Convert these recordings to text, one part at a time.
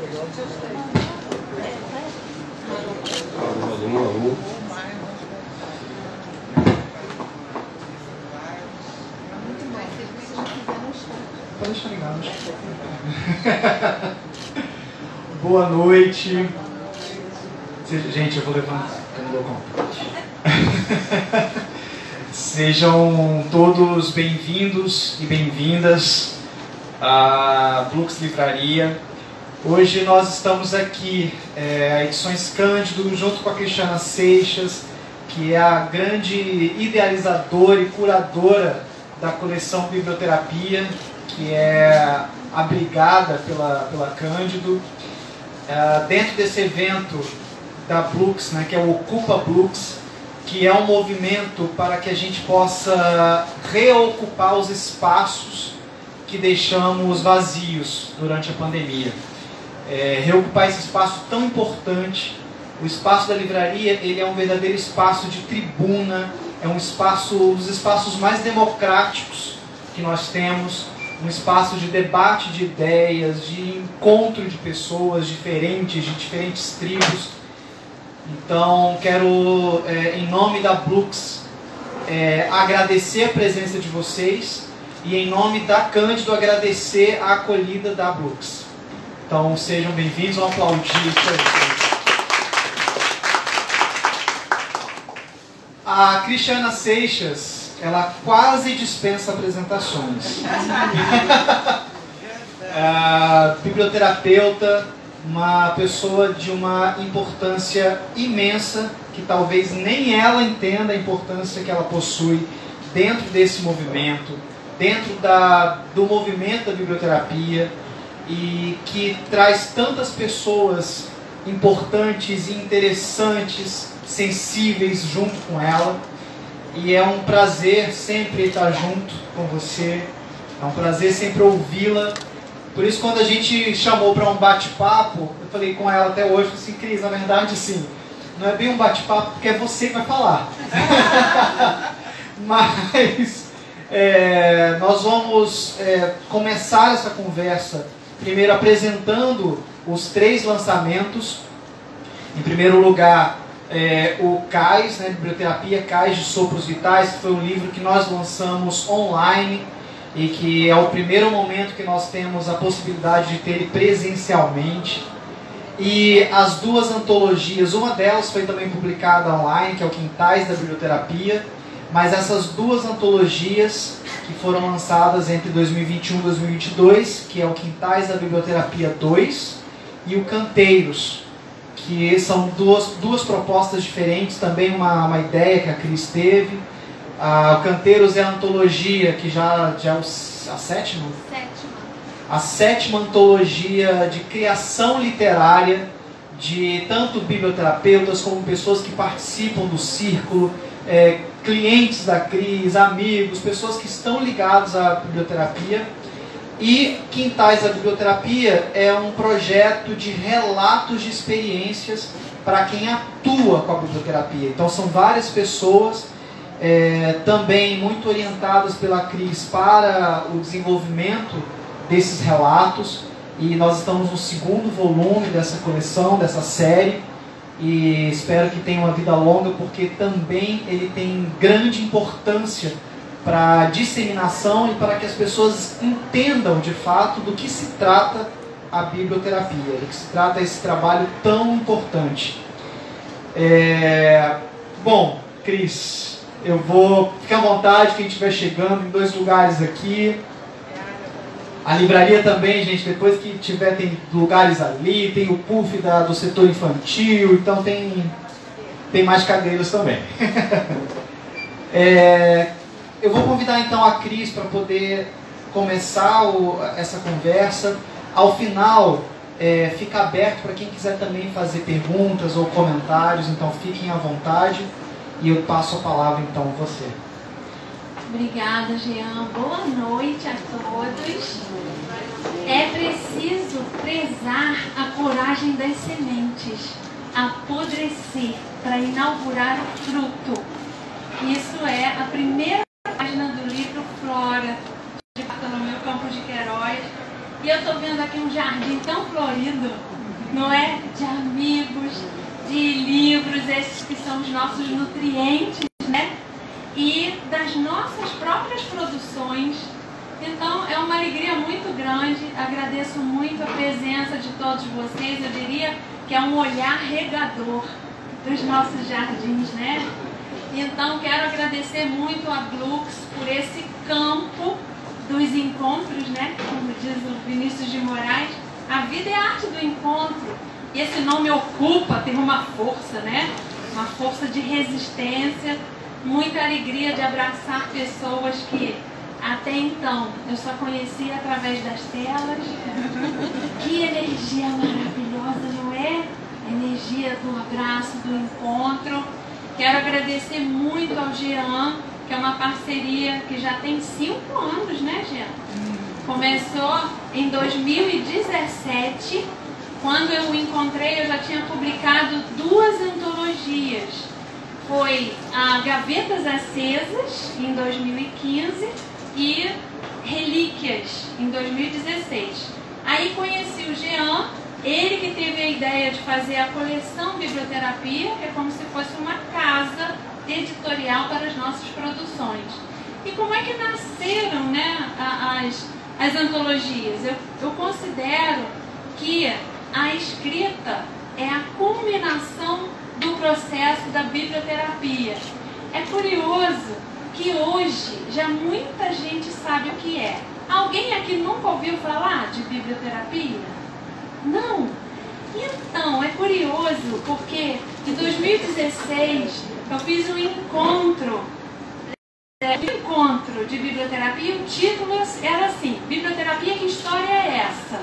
Alô. Pode deixar ligado. Boa noite. Gente, eu vou levantar, eu não dou conta. Sejam todos bem-vindos e bem-vindas à Blux Livraria. Hoje nós estamos aqui, a Edições Cândido, junto com a Cristiana Seixas, que é a grande idealizadora e curadora da coleção Biblioterapia, que é abrigada pela Cândido. Dentro desse evento da Blux, né, que é o Ocupa Blux, que é um movimento para que a gente possa reocupar os espaços que deixamos vazios durante a pandemia. Reocupar esse espaço tão importante. O espaço da livraria, ele é um verdadeiro espaço de tribuna, é um dos espaços mais democráticos que nós temos, um espaço de debate de ideias, de encontro de pessoas diferentes, de diferentes tribos. Então, quero, em nome da Blux, agradecer a presença de vocês e, em nome da Cândido, agradecer a acolhida da Blux. Então, sejam bem-vindos, vamos aplaudir isso aí. A Cristiana Seixas, ela quase dispensa apresentações. Biblioterapeuta, uma pessoa de uma importância imensa, que talvez nem ela entenda a importância que ela possui dentro desse movimento, dentro do movimento da biblioterapia, e que traz tantas pessoas importantes e interessantes, sensíveis junto com ela. E é um prazer sempre estar junto com você, é um prazer sempre ouvi-la. Por isso, quando a gente chamou para um bate-papo, eu falei com ela até hoje, assim, Cris, na verdade, sim, não é bem um bate-papo, porque é você que vai falar. Mas nós vamos começar essa conversa primeiro apresentando os 3 lançamentos. Em primeiro lugar, o CAIS, né, Biblioterapia CAIS de Sopros Vitais, que foi um livro que nós lançamos online e que é o primeiro momento que nós temos a possibilidade de ter ele presencialmente. E as 2 antologias, uma delas foi também publicada online, que é o Quintais da Biblioterapia, mas essas 2 antologias que foram lançadas entre 2021 e 2022, que é o Quintais da Biblioterapia 2 e o Canteiros, que são duas propostas diferentes, também uma ideia que a Cris teve. O Canteiros é a antologia que já é a 7ª? A 7ª antologia de criação literária de tanto biblioterapeutas como pessoas que participam do círculo, clientes da Cris, amigos, pessoas que estão ligados à biblioterapia. E Quintais da Biblioterapia é um projeto de relatos de experiências para quem atua com a biblioterapia. Então são várias pessoas, também muito orientadas pela Cris para o desenvolvimento desses relatos. E nós estamos no 2º volume dessa coleção, dessa série. E espero que tenha uma vida longa, porque também ele tem grande importância para a disseminação e para que as pessoas entendam de fato do que se trata a biblioterapia, do que se trata esse trabalho tão importante. Bom, Cris, eu vou ficar à vontade, quem estiver chegando em 2 lugares aqui. A livraria também, gente, depois que tiver, tem lugares ali, tem o puff do setor infantil, então tem mais cadeiras também. Eu vou convidar então a Cris para poder começar essa conversa. Ao final, fica aberto para quem quiser também fazer perguntas ou comentários, então fiquem à vontade e eu passo a palavra então a você. Obrigada, Jean. Boa noite a todos. É preciso prezar a coragem das sementes, apodrecer para inaugurar o fruto. Isso é a primeira página do livro Flora, de Bartolomeu Campos de Queiroz, E eu estou vendo aqui um jardim tão florido, não é? De amigos, de livros, esses que são os nossos nutrientes, né? E das nossas próprias produções. Então é uma alegria muito grande, agradeço muito a presença de todos vocês, eu diria que é um olhar regador dos nossos jardins, né? Então quero agradecer muito a Glux por esse campo dos encontros, né? Como diz o Vinícius de Moraes, a vida é a arte do encontro. E esse nome ocupa, tem uma força, né? Uma força de resistência, muita alegria de abraçar pessoas que até então eu só conhecia através das telas. Que energia maravilhosa, não é? A energia do abraço, do encontro. Quero agradecer muito ao Jean, que é uma parceria que já tem 5 anos, né, Jean? Começou em 2017, quando eu o encontrei, eu já tinha publicado 2 antologias. Foi a Gavetas Acesas, em 2015, e Relíquias, em 2016. Aí conheci o Jean, ele que teve a ideia de fazer a coleção Biblioterapia, que é como se fosse uma casa editorial para as nossas produções. E como é que nasceram, né, as antologias? Eu considero que a escrita é a culminação do processo da biblioterapia. É curioso que hoje já muita gente sabe o que é. Alguém aqui nunca ouviu falar de biblioterapia? Não? Então, é curioso porque em 2016 eu fiz um encontro de biblioterapia. O título era assim: Biblioterapia, que história é essa?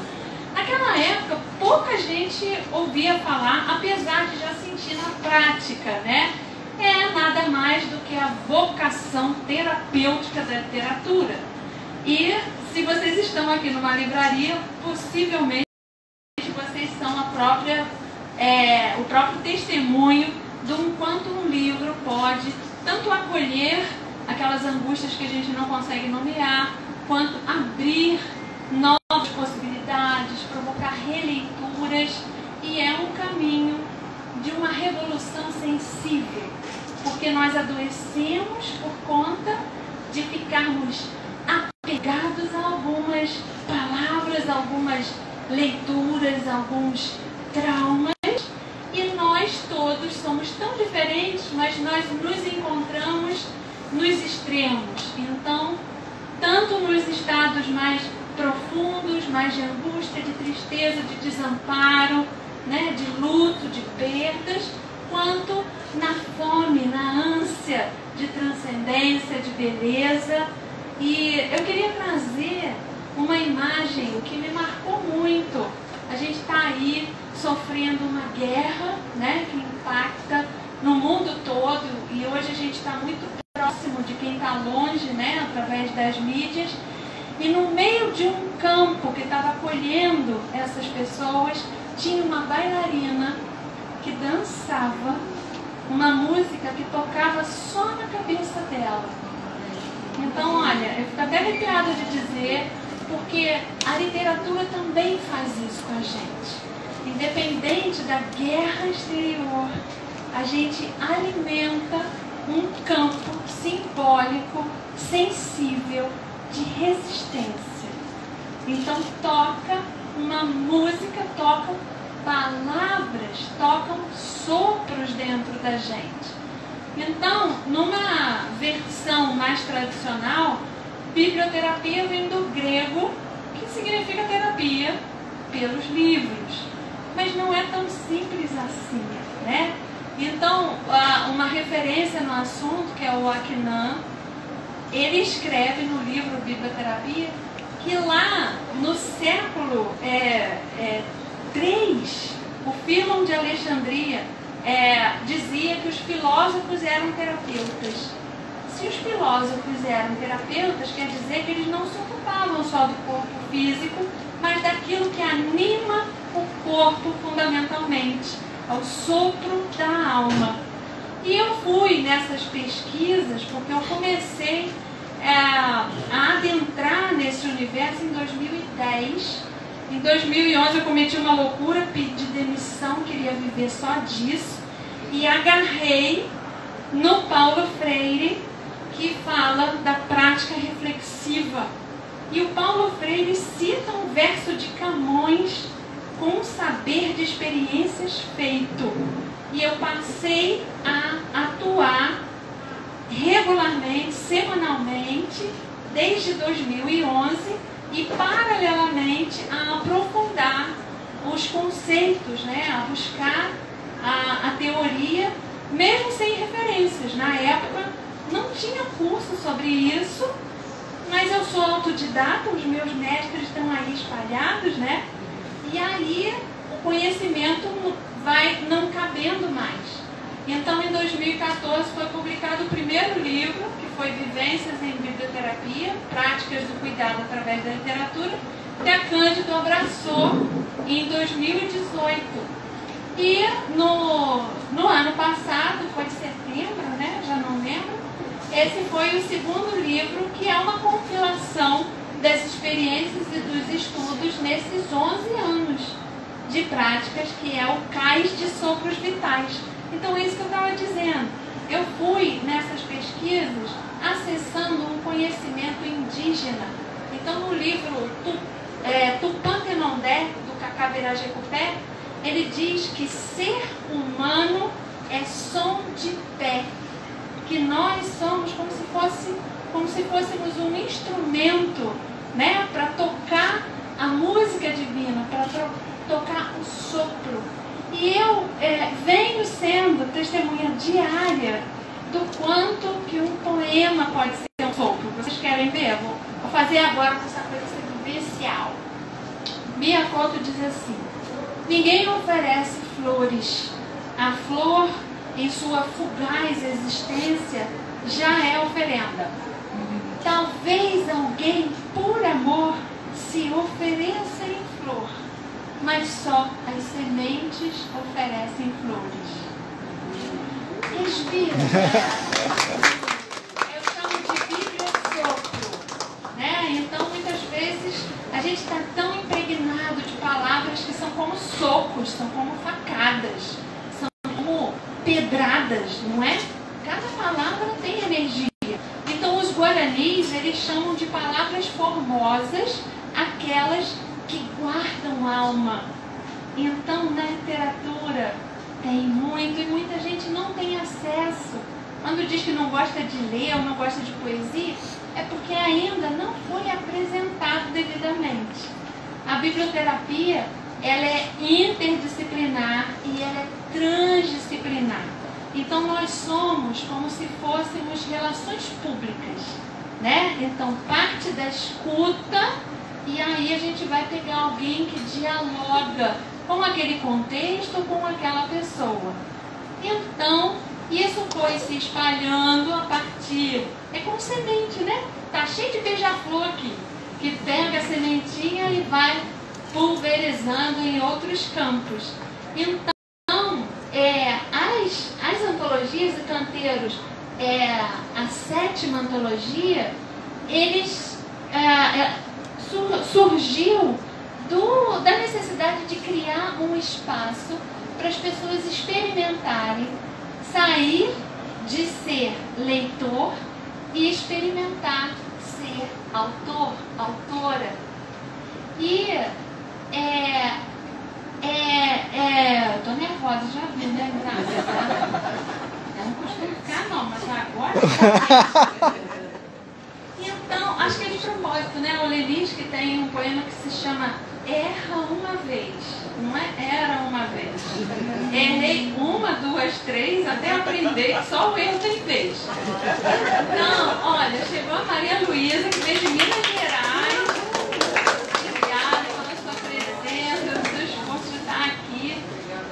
Naquela época pouca gente ouvia falar, apesar de já sentir na prática, né? É nada mais do que a vocação terapêutica da literatura. E se vocês estão aqui numa livraria, possivelmente vocês são o próprio testemunho do quanto um livro pode tanto acolher aquelas angústias que a gente não consegue nomear, quanto abrir novas possibilidades, provocar releituras, e é um caminho de uma revolução sensível, porque nós adoecemos por conta de ficarmos apegados a algumas palavras, a algumas leituras, a alguns traumas, e nós todos somos tão diferentes, mas nós nos encontramos nos extremos. Então, tanto nos estados mais profundos, mais de angústia, de tristeza, de desamparo, né, de luto, de perdas, quanto na fome, na ânsia de transcendência, de beleza. E eu queria trazer uma imagem que me marcou muito. A gente está aí sofrendo uma guerra, né, que impacta no mundo todo, e hoje a gente está muito próximo de quem está longe, né, através das mídias. E no meio de um campo que estava acolhendo essas pessoas, tinha uma bailarina que dançava uma música que tocava só na cabeça dela. Então, olha, eu fico até arrepiada de dizer, porque a literatura também faz isso com a gente. Independente da guerra exterior, a gente alimenta um campo simbólico, sensível, de resistência. Então toca uma música, tocam palavras, tocam sopros dentro da gente. Então, numa versão mais tradicional, biblioterapia vem do grego, que significa terapia pelos livros. Mas não é tão simples assim, né? Então, uma referência no assunto, que é o Aquinan, ele escreve no livro Biblioterapia que lá no século III, o Fílon de Alexandria dizia que os filósofos eram terapeutas. Se os filósofos eram terapeutas, quer dizer que eles não se ocupavam só do corpo físico, mas daquilo que anima o corpo fundamentalmente, ao sopro da alma. E eu fui nessas pesquisas porque eu comecei a adentrar nesse universo em 2010, Em 2011 eu cometi uma loucura, pedi demissão, queria viver só disso. E agarrei no Paulo Freire, que fala da prática reflexiva. E o Paulo Freire cita um verso de Camões com um saber de experiências feito. E eu passei a atuar regularmente, semanalmente, desde 2011 e paralelamente a aprofundar os conceitos, né? A buscar a teoria, mesmo sem referências. Na época não tinha curso sobre isso, mas eu sou autodidata, os meus mestres estão aí espalhados, né? E aí o conhecimento vai não cabendo mais. Então, em 2014 foi publicado o primeiro livro, que foi Vivências em Biblioterapia, Práticas do Cuidado através da Literatura, que a Cândido abraçou em 2018. E no ano passado, foi setembro, né? Já não lembro, esse foi o segundo livro, que é uma compilação das experiências e dos estudos nesses 11 anos de práticas, que é o Cais de Sopros Vitais. Então é isso que eu estava dizendo. Eu fui nessas pesquisas acessando um conhecimento indígena. Então no livro Tupã Temondé, do Cacá Virajecupé, ele diz que ser humano é som de pé, que nós somos como se fôssemos um instrumento, né, para tocar a música divina, para tocar o sopro. E eu venho sendo testemunha diária do quanto que um poema pode ser um sopro. Vocês querem ver? Vou fazer agora com essa coisa vivencial. Mia Couto diz assim: ninguém oferece flores. A flor, em sua fugaz existência, já é oferenda. Talvez alguém, por amor, se ofereça em flor, mas só as sementes oferecem flores. Respira. Eu chamo de vibra-sopro, né? Então, muitas vezes, a gente está tão impregnado de palavras que são como socos, são como facadas, são como pedradas, não é? Cada palavra tem energia. Então, os guaranis, eles chamam de palavras formosas aquelas que guardam alma. Então, na literatura tem muito, e muita gente não tem acesso. Quando diz que não gosta de ler ou não gosta de poesia, é porque ainda não foi apresentado devidamente. A biblioterapia, ela é interdisciplinar e ela é transdisciplinar. Então, nós somos como se fôssemos relações públicas, né? Então, parte da escuta, e aí a gente vai pegar alguém que dialoga com aquele contexto ou com aquela pessoa. Então, isso foi se espalhando a partir... É como semente, né? Tá cheio de beija-flor aqui, que pega a sementinha e vai pulverizando em outros campos. Então, as antologias e canteiros, a 7ª antologia, eles surgiu da necessidade de criar um espaço para as pessoas experimentarem, sair de ser leitor e experimentar ser autor, autora. E eu tô nervosa, já vi, né? Eu não costumo ficar não, mas agora... Então, acho que é de propósito, né? O Leninski tem um poema que se chama Erra uma vez, não é? Era uma vez. Errei 1, 2, 3, até aprender que só o erro tem vez. Então, olha, chegou a Maria Luísa, que veio de Minas Gerais. Obrigada pela sua presença, pelo seu esforço de estar aqui.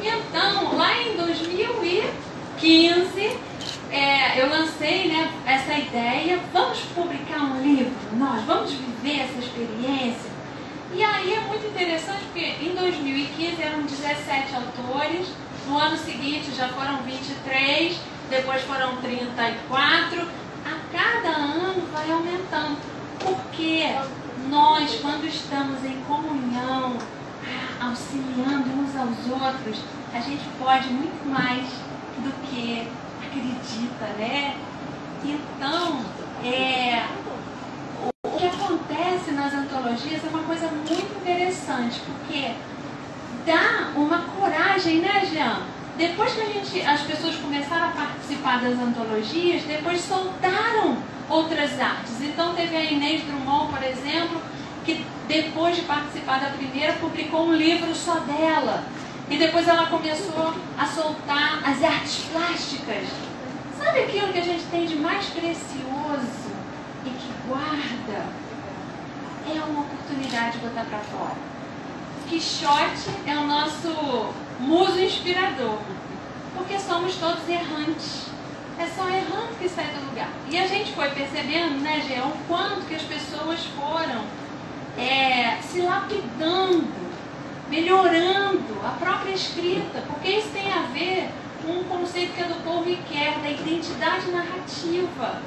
E então, lá em 2015, eu lancei, né, essa ideia, vamos publicar um livro, nós vamos viver essa experiência. E aí é muito interessante porque em 2015 eram 17 autores, no ano seguinte já foram 23, depois foram 34, a cada ano vai aumentando. Por quê? nós, quando estamos em comunhão, auxiliando uns aos outros, a gente pode muito mais do que acredita, né? Então, o que acontece nas antologias é uma coisa muito interessante, porque dá uma coragem, né, Jean? Depois que as pessoas começaram a participar das antologias, depois soltaram outras artes. Então teve a Inês Drummond, por exemplo, que depois de participar da primeira, publicou um livro só dela. E depois ela começou a soltar as artes plásticas. Sabe aquilo que a gente tem de mais precioso e que guarda? É uma oportunidade de botar para fora. Quixote é o nosso muso inspirador, porque somos todos errantes. É só errando que sai do lugar. E a gente foi percebendo, né, Gê, o quanto que as pessoas foram se lapidando, melhorando a própria escrita, porque isso tem a ver com um conceito que é do Paul Ricoeur, da identidade narrativa.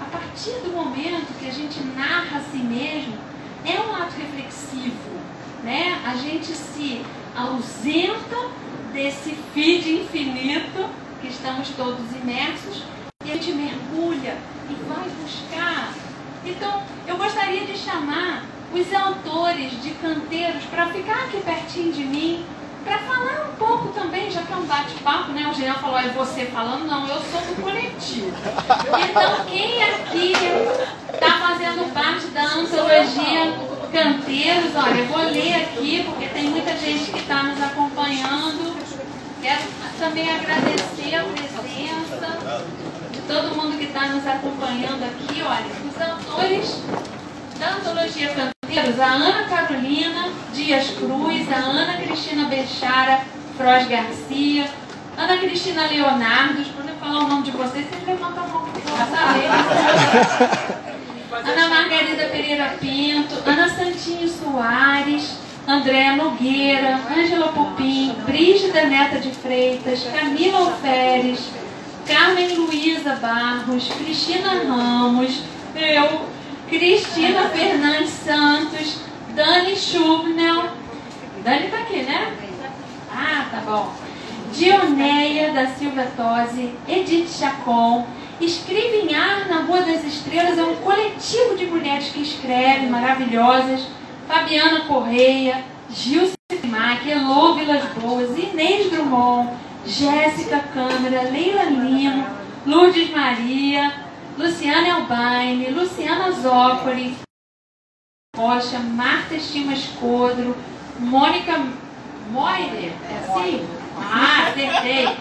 A partir do momento que a gente narra a si mesmo, é um ato reflexivo, né? A gente se ausenta desse feed infinito que estamos todos imersos e a gente mergulha e vai buscar. Então, eu gostaria de chamar os autores de canteiros para ficar aqui pertinho de mim, para falar um pouco também, já que é um bate-papo, né? O Jean falou, é você falando, não, eu sou do coletivo. Então, quem aqui está fazendo parte da antologia Canteiros, olha, eu vou ler aqui, porque tem muita gente que está nos acompanhando. Quero também agradecer a presença de todo mundo que está nos acompanhando aqui. Olha, os autores da antologia Canteiros, a Ana Carolina Dias Cruz, a Ana Cristina Bechara Froz Garcia, Ana Cristina Leonardo. Quando eu falar o nome de vocês levantam a mão para eu saber. Ana Margarida Pereira Pinto, Ana Santinho Soares, Andréa Nogueira, Ângela Pupim, Brígida Neta de Freitas, Camila Alferes, Carmen Luísa Barros, Cristina Ramos, eu, Cristina Fernandes Santos, Dani Schubnel. Dani tá aqui, né? Ah, tá bom. Dioneia da Silva Tosi, Edith Chacon. Escrevinhar na Rua das Estrelas é um coletivo de mulheres que escrevem, maravilhosas. Fabiana Correia, Gilce Mac, Elô Vilas Boas, Inês Drummond, Jéssica Câmara, Leila Lima, Lourdes Maria, Luciana Elbaine, Luciana Zócoli, Rocha, Marta Estima Escodro, Mônica Moire, é assim? Ah, acertei.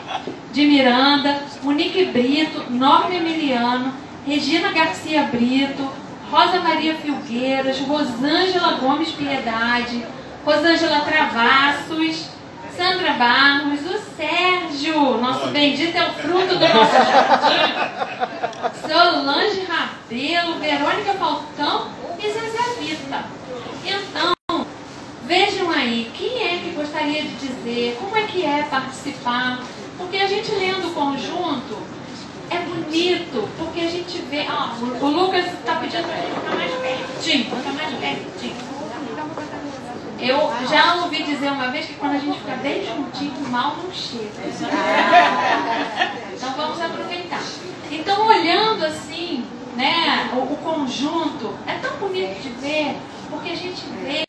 De Miranda, Monique Brito, Norma Emiliano, Regina Garcia Brito, Rosa Maria Filgueiras, Rosângela Gomes Piedade, Rosângela Travassos, Sandra Barros, o Sérgio, nosso bendito é o fruto do nosso jardim, Solange Rabelo, Verônica Falcão e Zezé Vita. Então, vejam aí, quem é que gostaria de dizer, como é que é participar? Porque a gente lendo o conjunto é bonito, porque a gente vê... o Lucas está pedindo para ele ficar mais pertinho, ficar mais pertinho. Eu já ouvi dizer uma vez que quando a gente fica bem juntinho, o mal não chega. Então vamos aproveitar. Então, olhando assim, né, o conjunto, é tão bonito de ver, porque a gente vê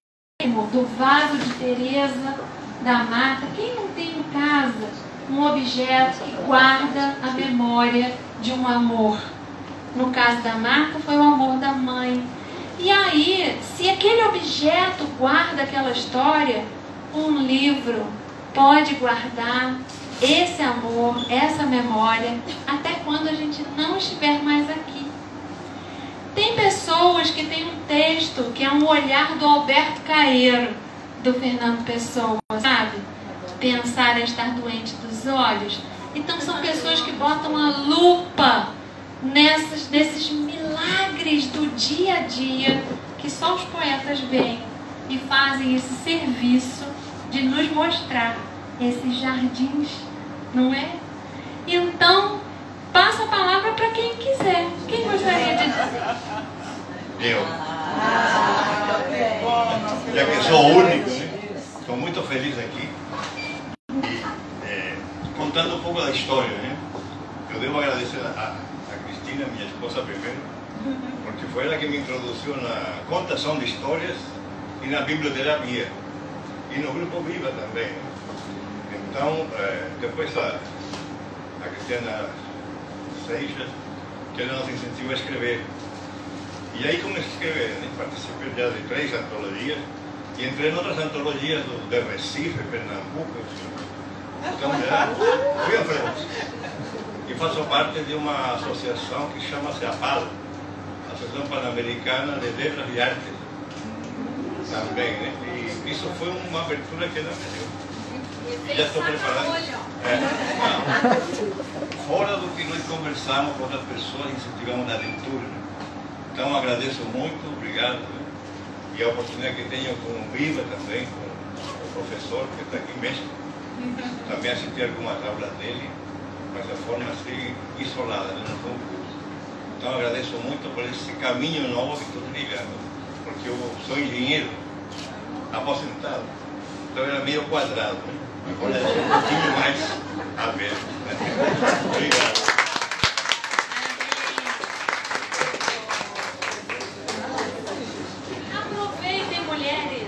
do vaso de Teresa, da Marta. Quem não tem em casa um objeto que guarda a memória de um amor? No caso da Marta, foi o amor da mãe. E aí, se aquele objeto guarda aquela história, um livro pode guardar esse amor, essa memória, até quando a gente não estiver mais aqui. Tem pessoas que têm um texto que é um olhar do Alberto Caeiro, do Fernando Pessoa, sabe? Pensar é estar doente dos olhos. Então são pessoas que botam a lupa nesses milagres do dia a dia que só os poetas veem e fazem esse serviço de nos mostrar esses jardins, não é? Então, passo a palavra para quem quiser. Quem gostaria de dizer? Eu. Já que sou único, né? Estou muito feliz aqui. E, contando um pouco da história, né? Eu devo agradecer a Cristina, minha esposa, primeiro, porque foi ela que me introduziu na contação de histórias e na biblioterapia. E no Grupo Viva também. Né? Então, depois a Cristiana Seixas, que ela nos incentivou a escrever. E aí comecei a escrever, né? Participei já de 3 antologias e entrei em outras antologias de Recife, Pernambuco. Então já fui à frente. E faço parte de uma associação que chama-se APAL, Associação Pan-Americana de Letras e Artes. Também, né? E isso foi uma abertura que ela me deu. E já estou preparado. Fora do que nós conversamos com outras pessoas, incentivamos na leitura. Então agradeço muito, obrigado. Né? E a oportunidade que tenho com o Viva também, com o professor que está aqui em México. Também assisti algumas aulas dele, mas de forma assim isolada, né? Não foi um curso. Então agradeço muito por esse caminho novo que estou ligando, porque eu sou engenheiro, aposentado, então era meio quadrado, né? Agora é um pouquinho mais aberto. Né? Obrigado. Aproveitem, mulheres.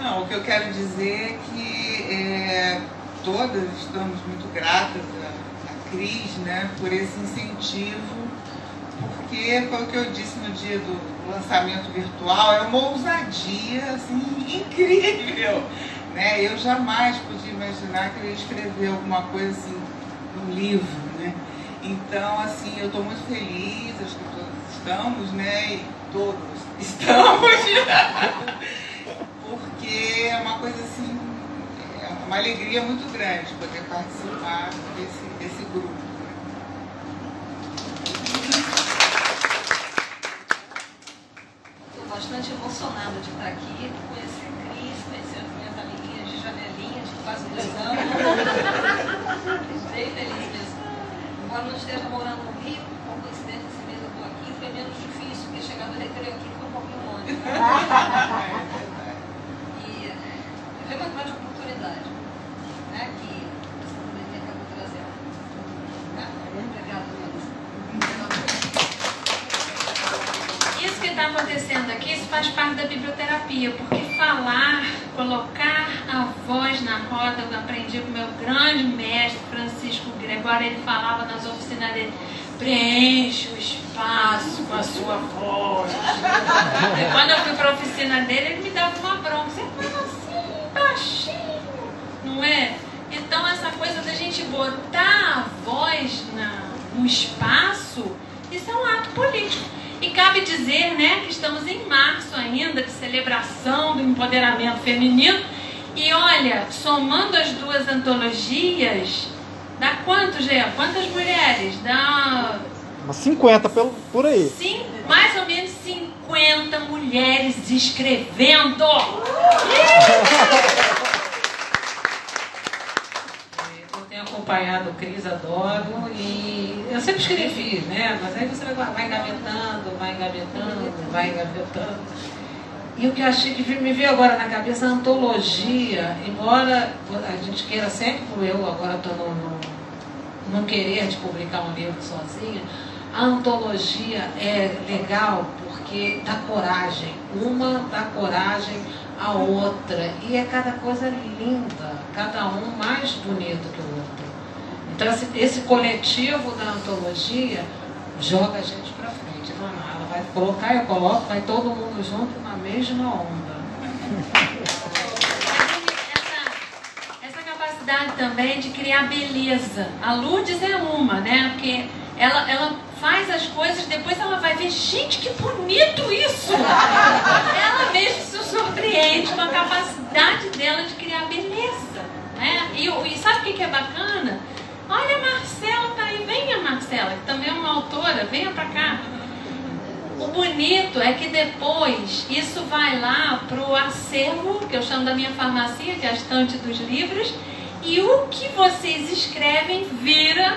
Não, o que eu quero dizer é que todas estamos muito gratas a Cris, né, por esse incentivo, porque foi o que eu disse no dia do lançamento virtual, é uma ousadia assim, incrível. Né? Eu jamais podia imaginar que eu ia escrever alguma coisa assim, num livro. Né? Então, assim, eu estou muito feliz, acho que todos estamos, né? E todos estamos, porque é uma coisa assim, é uma alegria muito grande poder participar desse grupo. Bastante emocionada de estar aqui, conhecer a Cris, conhecer as minhas amiguinhas de janelinha de quase 2 anos. Bem feliz mesmo. Embora não esteja morando no Rio, por coincidência esse mês eu estou aqui, foi menos difícil, porque chegar do recreio aqui foi um pouquinho longe. Né? E foi uma grande oportunidade, né, que essa pandemia acabou trazendo. Né? Obrigada a todos. Isso que está acontecendo aqui, isso faz parte da biblioterapia, porque falar, colocar a voz na roda, eu aprendi com o meu grande mestre Francisco Gregório, ele falava nas oficinas dele, preenche o espaço com a sua voz. E quando eu fui para a oficina dele, ele me dava uma bronca, você fala assim, baixinho, não é? Então essa coisa da gente botar a voz no espaço, isso é um ato político. E cabe dizer, né, que estamos em março ainda, de celebração do empoderamento feminino. E olha, somando as 2 antologias, dá quanto, Gê? Quantas mulheres? Dá... Umas 50 por aí. Sim, mais ou menos 50 mulheres escrevendo. Eu tenho acompanhado o Cris, adoro, e eu sempre escrevi, né? Mas aí você vai engavetando, vai engavetando. E o que eu achei que me veio agora na cabeça, a antologia, embora a gente queira sempre, como eu agora estou não querer de publicar um livro sozinha, a antologia é legal porque dá coragem, uma dá coragem à outra, e é cada coisa linda, cada um mais bonito que o outro. Então esse coletivo da antologia joga a gente para frente. Não, ela vai colocar, eu coloco, vai todo mundo junto na mesma onda. Essa capacidade também de criar beleza. A Lourdes é uma, né? Porque ela faz as coisas, depois ela vai ver, gente, que bonito isso! Ela mesmo se surpreende com a capacidade dela de criar beleza, né? E sabe o que é bacana? Olha, a Marcela tá aí, venha, Marcela, que também é uma autora, venha pra cá. O bonito é que depois isso vai lá pro acervo, que eu chamo da minha farmácia, que é a estante dos livros, e o que vocês escrevem vira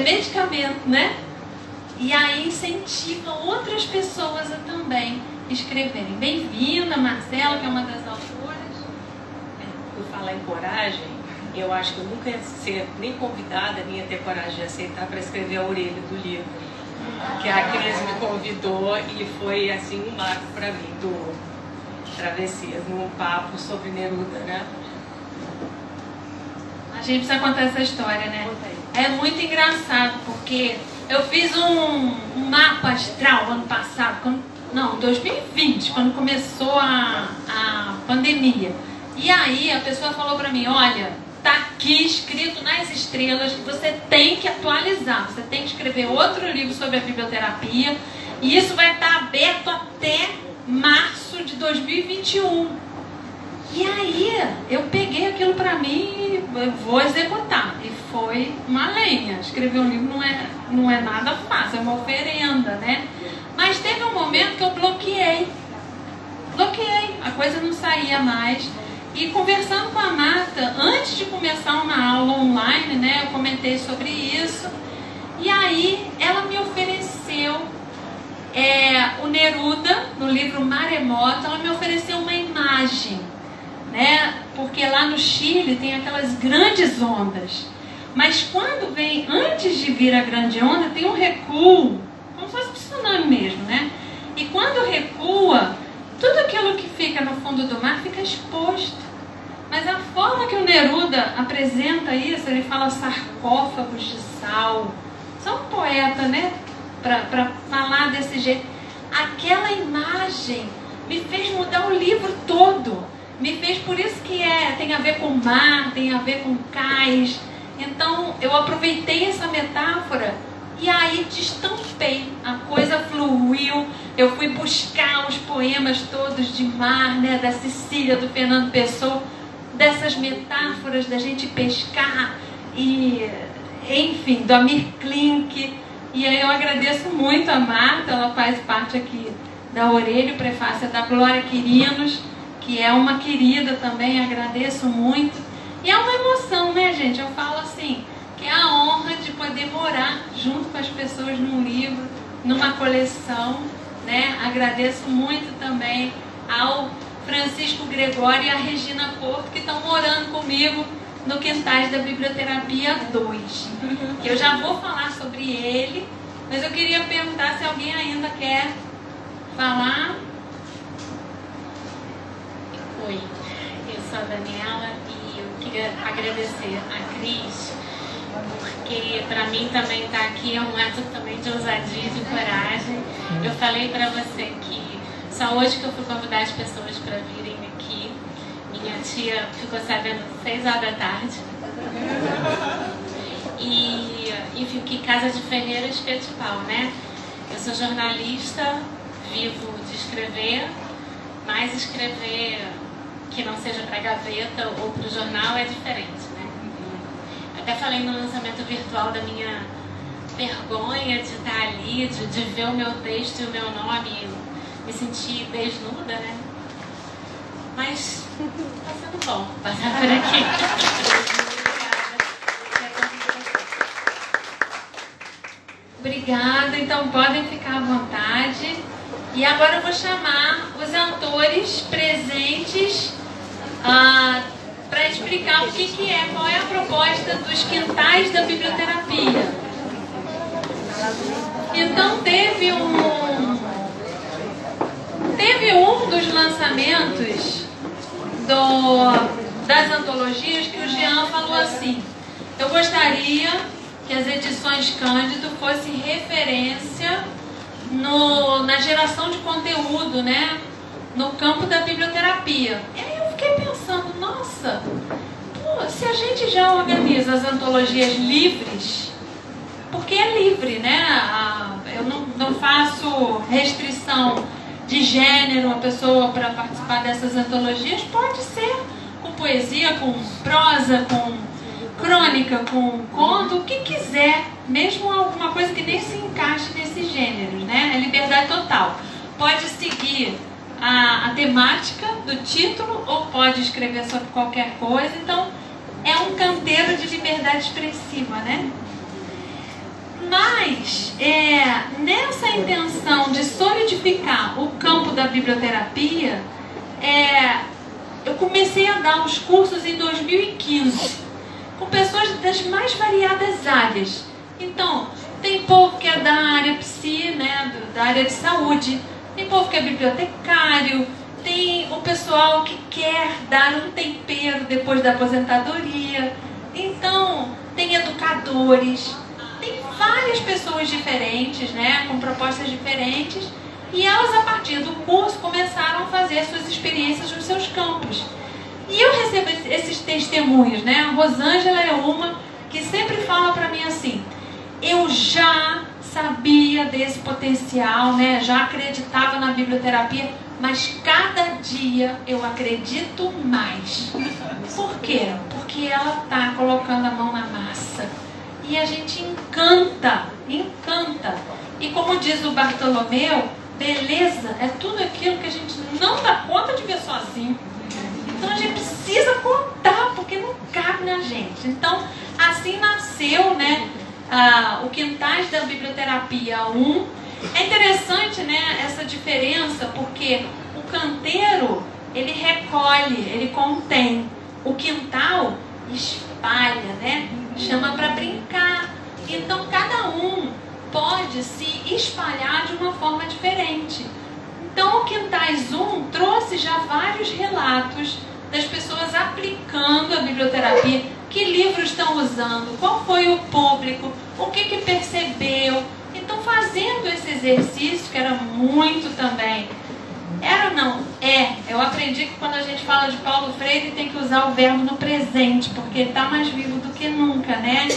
medicamento, né? E aí incentiva outras pessoas a também escreverem. Bem-vinda, Marcela, que é uma das autoras. Por falar em coragem, eu acho que eu nunca ia ser nem convidada, nem ia ter coragem de aceitar para escrever a orelha do livro. Que a Cris me convidou e foi assim um marco para mim do Travessias, num papo sobre Neruda, né? A gente precisa contar essa história, né? É muito engraçado, porque eu fiz um mapa astral ano passado, 2020, quando começou a pandemia. E aí a pessoa falou pra mim, olha, tá aqui escrito nas estrelas que você tem que atualizar, você tem que escrever outro livro sobre a biblioterapia, e isso vai estar aberto até março de 2021. E aí eu peguei aquilo pra mim e vou executar. E foi uma lenha. Escrever um livro não é nada fácil, é uma oferenda, né? Mas teve um momento que eu bloqueei. A coisa não saía mais. E conversando com a Marta, antes de começar uma aula online, né, eu comentei sobre isso. E aí ela me ofereceu o Neruda, no livro Maremoto, ela me ofereceu uma imagem, né? Porque lá no Chile tem aquelas grandes ondas. Mas quando vem, antes de vir a grande onda, tem um recuo, como se fosse um tsunami mesmo, né? E quando recua, tudo aquilo que fica no fundo do mar fica exposto. Mas a forma que o Neruda apresenta isso, ele fala sarcófagos de sal. Só um poeta, né? Para falar desse jeito. Aquela imagem me fez mudar o livro todo. Me fez, por isso que tem a ver com mar, tem a ver com cais. Então eu aproveitei essa metáfora e aí destampei. A coisa fluiu. Eu fui buscar os poemas todos de mar, né, da Sicília, do Fernando Pessoa, dessas metáforas da gente pescar e, enfim, do Amir Klink. E aí eu agradeço muito a Marta, ela faz parte aqui da orelha, o prefácio da Glória Quirinos, que é uma querida também, agradeço muito. E é uma emoção, né, gente? Eu falo assim, que é a honra de poder morar junto com as pessoas num livro, numa coleção, né? Agradeço muito também ao Francisco Gregório e a Regina Porto, que estão morando comigo no Quintais da Biblioterapia 2. Que eu já vou falar sobre ele, mas eu queria perguntar se alguém ainda quer falar. Oi, eu sou a Daniela e eu queria agradecer a Cris, porque para mim também estar aqui é um ato também de ousadia e de coragem. Eu falei para você que só hoje que eu fui convidar as pessoas para virem aqui. Minha tia ficou sabendo às 6 horas da tarde. E enfim, que Casa de Ferreira, espeto de pau, né? Eu sou jornalista, vivo de escrever, mas escrever que não seja para gaveta ou para o jornal é diferente, né? Até falei no lançamento virtual da minha vergonha de estar ali, de ver o meu texto e o meu nome, me sentir desnuda, né? Mas tá sendo bom passar por aqui. Obrigada, então podem ficar à vontade. E agora eu vou chamar os autores presentes para explicar o que é, qual é a proposta dos Quintais da Biblioterapia. Então teve um dos lançamentos das antologias que o Jean falou assim: eu gostaria que as edições Cândido fossem referência na geração de conteúdo, né, no campo da biblioterapia. E aí eu fiquei pensando, nossa, se a gente já organiza as antologias livres, porque é livre, né? Eu não faço restrição de gênero, a pessoa para participar dessas antologias pode ser com poesia, com prosa, com crônica, com conto, o que quiser, mesmo alguma coisa que nem se encaixe nesses gêneros, né? É liberdade total. Pode seguir a temática do título ou pode escrever sobre qualquer coisa. Então, é um canteiro de liberdade expressiva, né? Mas, nessa intenção de solidificar o campo da biblioterapia, eu comecei a dar uns cursos em 2015, com pessoas das mais variadas áreas. Então, tem povo que é da área psi, né, da área de saúde, tem povo que é bibliotecário, tem o pessoal que quer dar um tempero depois da aposentadoria, então tem educadores, tem várias pessoas diferentes, né, com propostas diferentes, e elas, a partir do curso, começaram a fazer suas experiências nos seus campos. E eu recebo esses testemunhos, né? A Rosângela é uma que sempre fala para mim assim: eu já sabia desse potencial, né? Já acreditava na biblioterapia, mas cada dia eu acredito mais. Por quê? Porque ela está colocando a mão na massa. E a gente encanta. E como diz o Bartolomeu, beleza é tudo aquilo que a gente não dá conta de ver sozinho. Então a gente precisa contar, porque não cabe na gente. Então, assim nasceu, né, o Quintais da Biblioterapia 1. É interessante, né, essa diferença, porque o canteiro, ele recolhe, ele contém. O quintal espalha, né, chama para brincar. Então, cada um pode se espalhar de uma forma diferente. Então, o Quintais 1 trouxe já vários relatos das pessoas aplicando a biblioterapia, que livros estão usando, qual foi o público, o que percebeu. Então, fazendo esse exercício, que era muito também, eu aprendi que quando a gente fala de Paulo Freire, tem que usar o verbo no presente, porque ele está mais vivo do que nunca, né?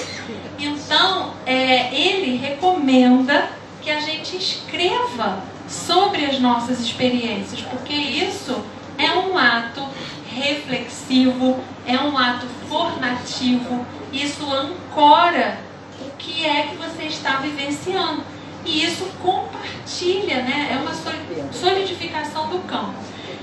Então, ele recomenda que a gente escreva sobre as nossas experiências, porque isso é um ato reflexivo, é um ato formativo, isso ancora o que é que você está vivenciando. E isso compartilha, né? É uma solidificação do campo.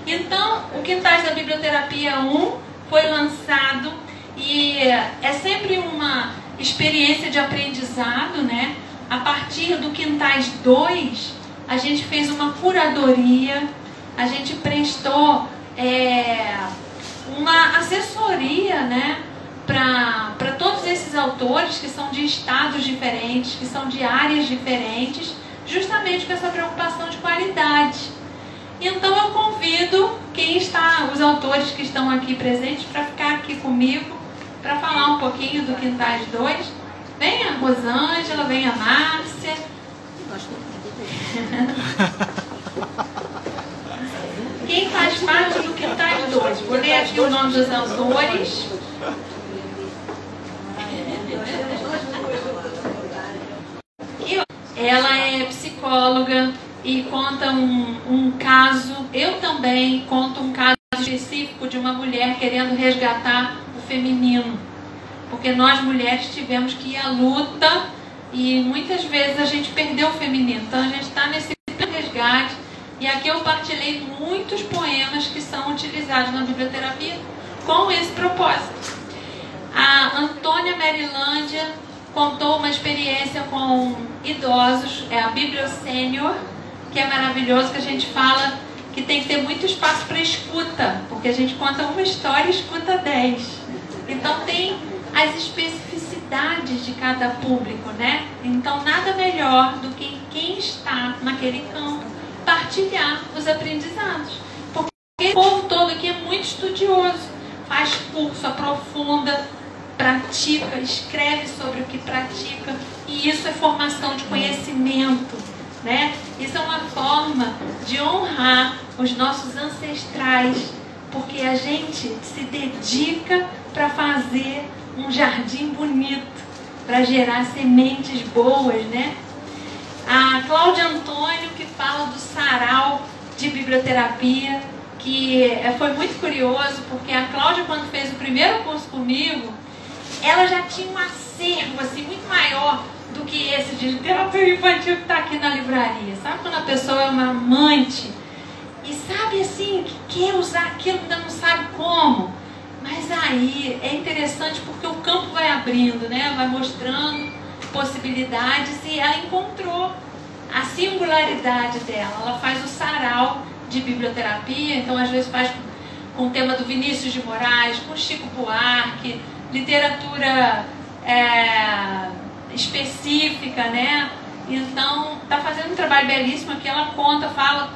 Então, o Quintais da Biblioterapia 1 foi lançado e é sempre uma experiência de aprendizado, né? A partir do Quintais 2, a gente fez uma curadoria, a gente prestou uma assessoria, né, para todos esses autores que são de estados diferentes, que são de áreas diferentes, justamente com essa preocupação de qualidade. Então eu convido os autores que estão aqui presentes para ficar aqui comigo, para falar um pouquinho do Quintais 2. Vem a Rosângela, vem a Márcia. Quem faz parte do Quintais 2? Vou ler aqui o nome dos autores. Ela é psicóloga e conta um caso. Eu também conto um caso específico de uma mulher querendo resgatar o feminino. Porque nós mulheres tivemos que ir à luta e muitas vezes a gente perdeu o feminino. Então a gente está nesse resgate. E aqui eu partilhei muitos poemas que são utilizados na biblioterapia com esse propósito. A Antônia Merilândia contou uma experiência com idosos, é a Bibliosênior, que é maravilhoso, que a gente fala que tem que ter muito espaço para escuta, porque a gente conta uma história e escuta 10. Então tem as especificidades de cada público, né? Então nada melhor do que quem está naquele campo partilhar os aprendizados. Porque o povo todo aqui é muito estudioso, faz curso, aprofunda, pratica, escreve sobre o que pratica, e isso é formação de conhecimento, né? Isso é uma forma de honrar os nossos ancestrais, porque a gente se dedica para fazer um jardim bonito, para gerar sementes boas, né? A Cláudia Antônio, que fala do sarau de biblioterapia, que foi muito curioso, porque a Cláudia, quando fez o primeiro curso comigo, ela já tinha um acervo assim, muito maior do que esse de terapia infantil que está aqui na livraria. Sabe quando a pessoa é uma amante e sabe assim, que quer usar aquilo, ainda não sabe como? Mas aí é interessante porque o campo vai abrindo, né? Vai mostrando possibilidades e ela encontrou a singularidade dela. Ela faz o sarau de biblioterapia, então às vezes faz com o tema do Vinícius de Moraes, com Chico Buarque, literatura específica, né? Então está fazendo um trabalho belíssimo aqui. Ela conta, fala,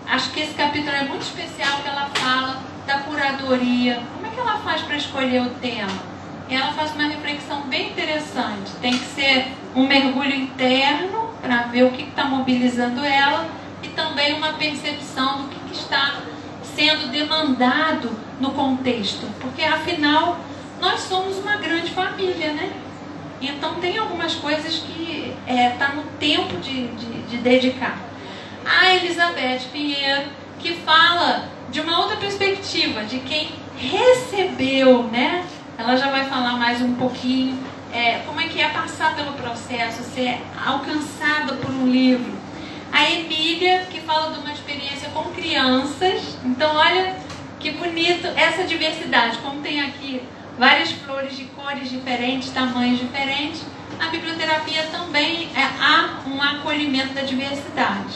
acho que esse capítulo é muito especial, que ela fala da curadoria, como é que ela faz para escolher o tema. E ela faz uma reflexão bem interessante. Tem que ser um mergulho interno para ver o que está mobilizando ela e também uma percepção do que está sendo demandado no contexto. Porque, afinal, nós somos uma grande família, né? Então, tem algumas coisas que está no tempo de dedicar. A Elizabeth Pinheiro, que fala de uma outra perspectiva, de quem recebeu, né? Ela já vai falar mais um pouquinho como é que é passar pelo processo, ser alcançada por um livro. A Emília, que fala de uma experiência com crianças. Então, olha que bonito essa diversidade. Como tem aqui várias flores de cores diferentes, tamanhos diferentes, a biblioterapia também há um acolhimento da diversidade.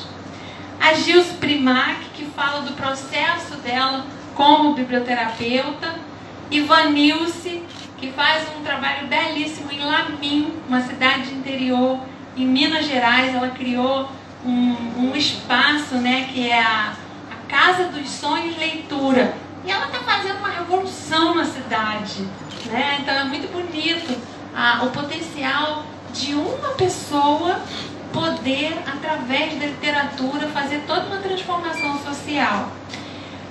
A Gilce Primac, que fala do processo dela como biblioterapeuta. Ivanilce, que faz um trabalho belíssimo em Lamim, uma cidade interior em Minas Gerais. Ela criou um espaço, né, que é a Casa dos Sonhos Leitura. E ela está fazendo uma revolução na cidade, né? Então é muito bonito o potencial de uma pessoa poder, através da literatura, fazer toda uma transformação social.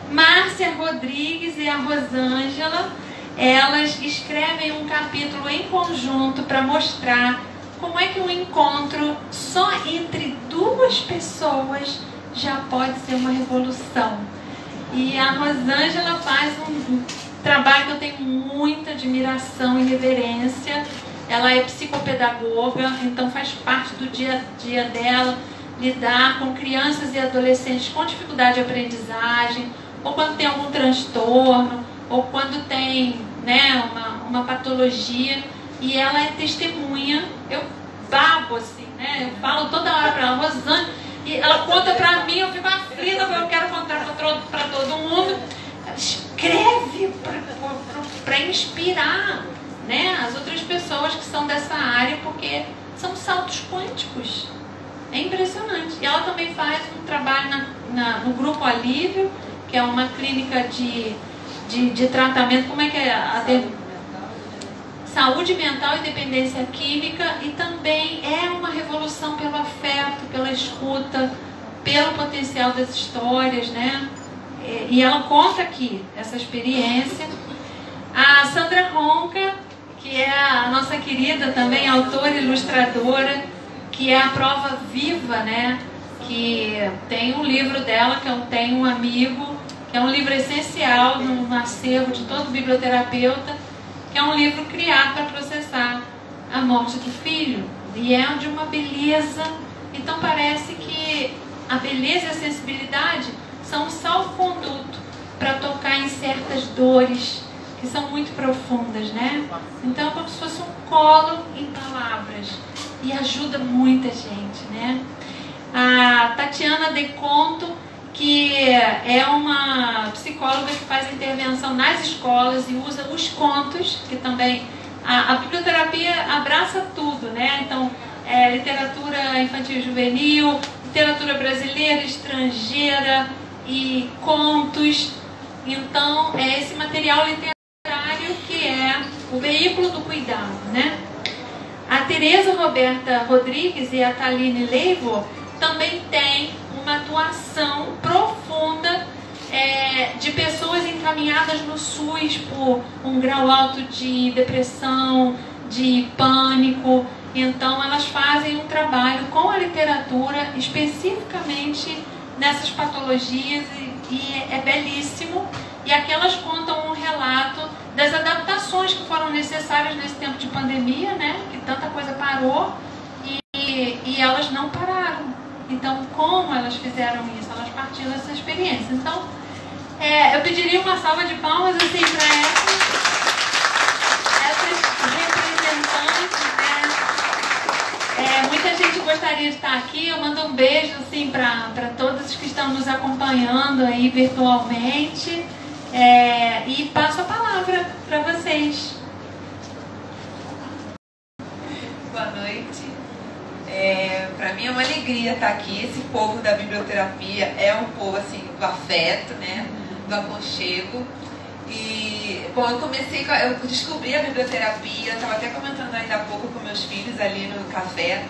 Márcia Rodrigues e a Rosângela, elas escrevem um capítulo em conjunto para mostrar como é que um encontro só entre duas pessoas já pode ser uma revolução. E a Rosângela faz um trabalho que eu tenho muita admiração e reverência. Ela é psicopedagoga, então faz parte do dia a dia dela lidar com crianças e adolescentes com dificuldade de aprendizagem, ou quando tem algum transtorno, ou quando tem, né, uma patologia, e ela é testemunha. Eu babo assim, né? Eu falo toda hora para ela, Rosângela, e ela conta para mim, eu fico aflita, porque eu quero contar para todo mundo. Ela escreve para inspirar, né, as outras pessoas que são dessa área, porque são saltos quânticos. É impressionante. E ela também faz um trabalho no Grupo Alívio, que é uma clínica de tratamento, como é que é? Saúde mental e dependência química, e também é uma revolução pelo afeto, pela escuta, pelo potencial das histórias, né? E ela conta aqui essa experiência. A Sandra Ronca, que é a nossa querida também autora e ilustradora, que é a prova viva, né? Que tem um livro dela, que eu tenho um amigo, que é um livro essencial no acervo de todo biblioterapeuta, que é um livro criado para processar a morte do filho. E é de uma beleza. Então parece que a beleza e a sensibilidade são um salvo-conduto para tocar em certas dores que são muito profundas, né? Então é como se fosse um colo em palavras, e ajuda muita gente, né? A Tatiana Deconto, que é uma psicóloga que faz intervenção nas escolas e usa os contos, que também a biblioterapia abraça tudo, né? Então, literatura infantil e juvenil, literatura brasileira, estrangeira e contos. Então, é esse material literário que é o veículo do cuidado, né? A Tereza Roberta Rodrigues e a Taline Leivo também têm uma atuação profunda de pessoas encaminhadas no SUS por um grau alto de depressão, de pânico. Então elas fazem um trabalho com a literatura especificamente nessas patologias, e é belíssimo. E aqui elas contam um relato das adaptações que foram necessárias nesse tempo de pandemia, né? Que tanta coisa parou e elas não pararam. Então, como elas fizeram isso? Elas partiram dessa experiência. Então, eu pediria uma salva de palmas assim, para essas representantes, né, Muita gente gostaria de estar aqui. Eu mando um beijo assim, para todos que estão nos acompanhando aí virtualmente. E passo a palavra para vocês. Boa noite. Para mim é uma alegria estar aqui. Esse povo da biblioterapia é um povo assim, do afeto, né? Do aconchego. E, bom, eu descobri a biblioterapia, estava até comentando ainda há pouco com meus filhos ali no café,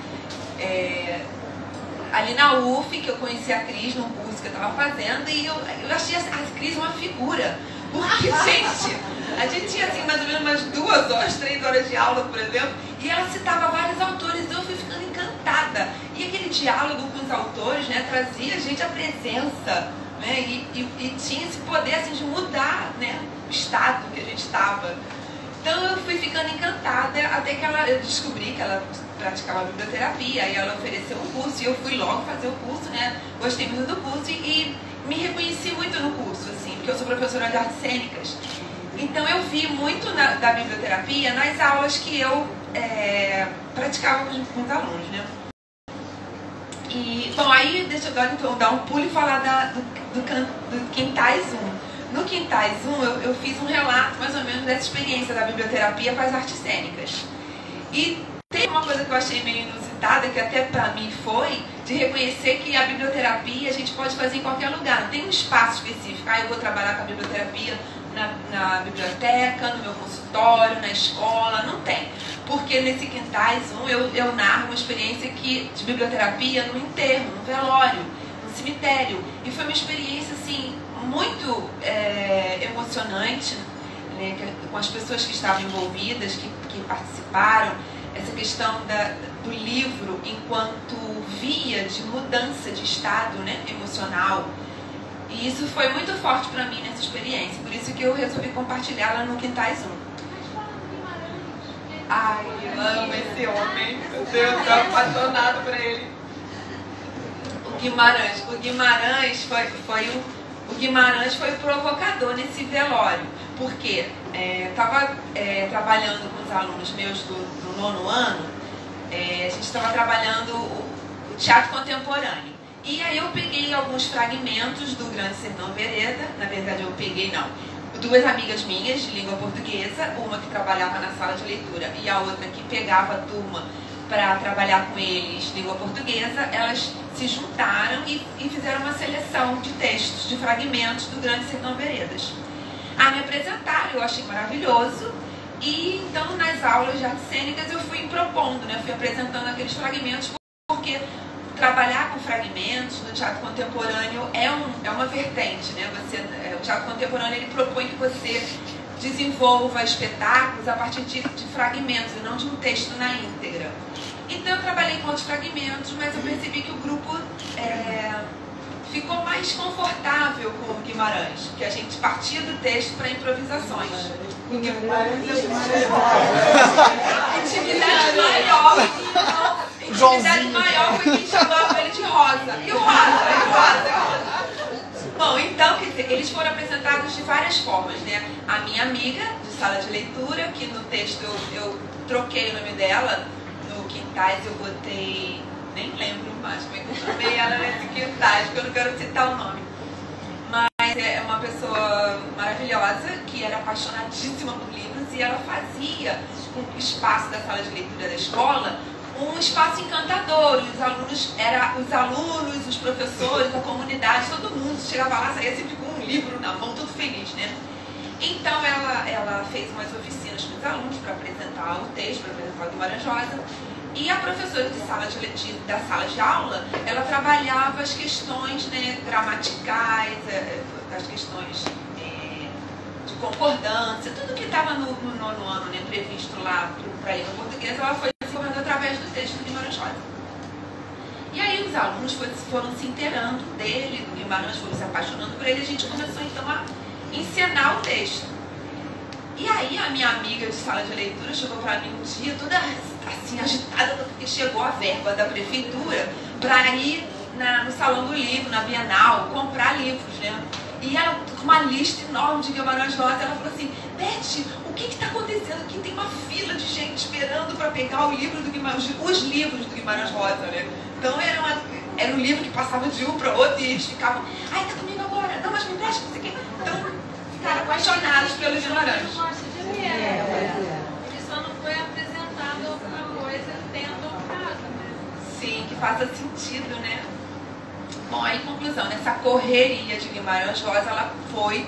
ali na UF, que eu conheci a Cris num curso que eu estava fazendo, e eu achei a Cris uma figura, porque, gente, a gente tinha assim mais ou menos umas 2 horas, 3 horas de aula, por exemplo, e ela citava vários autores, e eu fui ficando encantada, e aquele diálogo com os autores, né, trazia a gente a presença, né, e tinha esse poder assim, de mudar, né, o estado que a gente estava. Então eu fui ficando encantada até que eu descobri que ela praticava biblioterapia, e ela ofereceu um curso e eu fui logo fazer o curso, né? Gostei muito do curso e me reconheci muito no curso, assim, porque eu sou professora de artes cênicas. Então eu vi muito da biblioterapia nas aulas que eu praticava com os alunos, né? E, bom, aí deixa eu então dar um pulo e falar do Quintais 1. No Quintais 1 eu fiz um relato mais ou menos dessa experiência da biblioterapia com as artes cênicas. E tem uma coisa que eu achei meio inusitada, que até pra mim foi, de reconhecer que a biblioterapia a gente pode fazer em qualquer lugar. Não tem um espaço específico. Eu vou trabalhar com a biblioterapia na biblioteca, no meu consultório, na escola. Não tem. Porque nesse Quintais 1 eu narro uma experiência de biblioterapia no enterro, no velório, no cemitério. E foi uma experiência assim muito emocionante, né, com as pessoas que estavam envolvidas, que participaram, essa questão do livro enquanto via de mudança de estado, né, emocional. E isso foi muito forte para mim nessa experiência, por isso que eu resolvi compartilhá-la no Quintais 1. Ai, eu amo esse homem, meu Deus, eu tô apaixonado por ele. O Guimarães foi o provocador nesse velório, porque estava trabalhando com os alunos meus do 9º ano, a gente estava trabalhando o teatro contemporâneo. E aí eu peguei alguns fragmentos do Grande Sertão Vereda, na verdade eu peguei não, 2 amigas minhas de língua portuguesa, uma que trabalhava na sala de leitura e a outra que pegava a turma para trabalhar com eles língua portuguesa, elas se juntaram e fizeram uma seleção de textos, de fragmentos do Grande Sertão Veredas. Me apresentaram, eu achei maravilhoso, e então nas aulas de artes cênicas eu fui propondo, né, fui apresentando aqueles fragmentos, porque trabalhar com fragmentos no teatro contemporâneo é uma vertente, né? O teatro contemporâneo ele propõe que você desenvolva espetáculos a partir de fragmentos e não de um texto na íntegra. Então eu trabalhei com outros fragmentos, mas eu percebi que o grupo ficou mais confortável com o Guimarães, que a gente partia do texto para improvisações. O Guimarães intimidade maior foi quem chamava ele de Rosa. E o Rosa. Bom, então, quer dizer, eles foram apresentados de várias formas, né? A minha amiga de sala de leitura, que no texto eu troquei o nome dela, no Quintais eu botei, nem lembro mais como é que eu chamei ela nesse Quintais, porque eu não quero citar o nome. Mas é uma pessoa maravilhosa, que era apaixonadíssima por livros, e ela fazia com o espaço da sala de leitura da escola um espaço encantador. Os alunos, os professores, a comunidade, todo mundo chegava lá, saía sempre com um livro na mão, todo feliz, né? Então ela fez umas oficinas com os alunos para apresentar o texto, para apresentar o Guimarães Rosa. E a professora da sala de aula, ela trabalhava as questões, né, gramaticais, as questões de concordância, tudo que estava no 9º ano, né, previsto lá para a língua portuguesa, ela foi desenvolvendo através do texto do Guimarães Rosa. E aí os alunos foram se inteirando dele, do Guimarães, foram se apaixonando por ele, e a gente começou então a encenar o texto. E aí a minha amiga de sala de leitura chegou para mim um dia, toda assim agitada, porque chegou a verba da prefeitura para ir no Salão do Livro, na Bienal, comprar livros, né? E ela, com uma lista enorme de Guimarães Rosa, ela falou assim: Beth, o que está acontecendo aqui? Tem uma fila de gente esperando para pegar o livro do Guimarães, os livros do Guimarães Rosa, né? Então era um livro que passava de um para outro e eles ficavam, ai, tá comigo agora, não, mas me presta, não sei o quê. Então, ficaram apaixonados pelo Guimarães. Ele só não foi apresentado alguma coisa dentro do caso, né? Sim, que faça sentido, né? Bom, aí conclusão, nessa correria de Guimarães Rosa, ela foi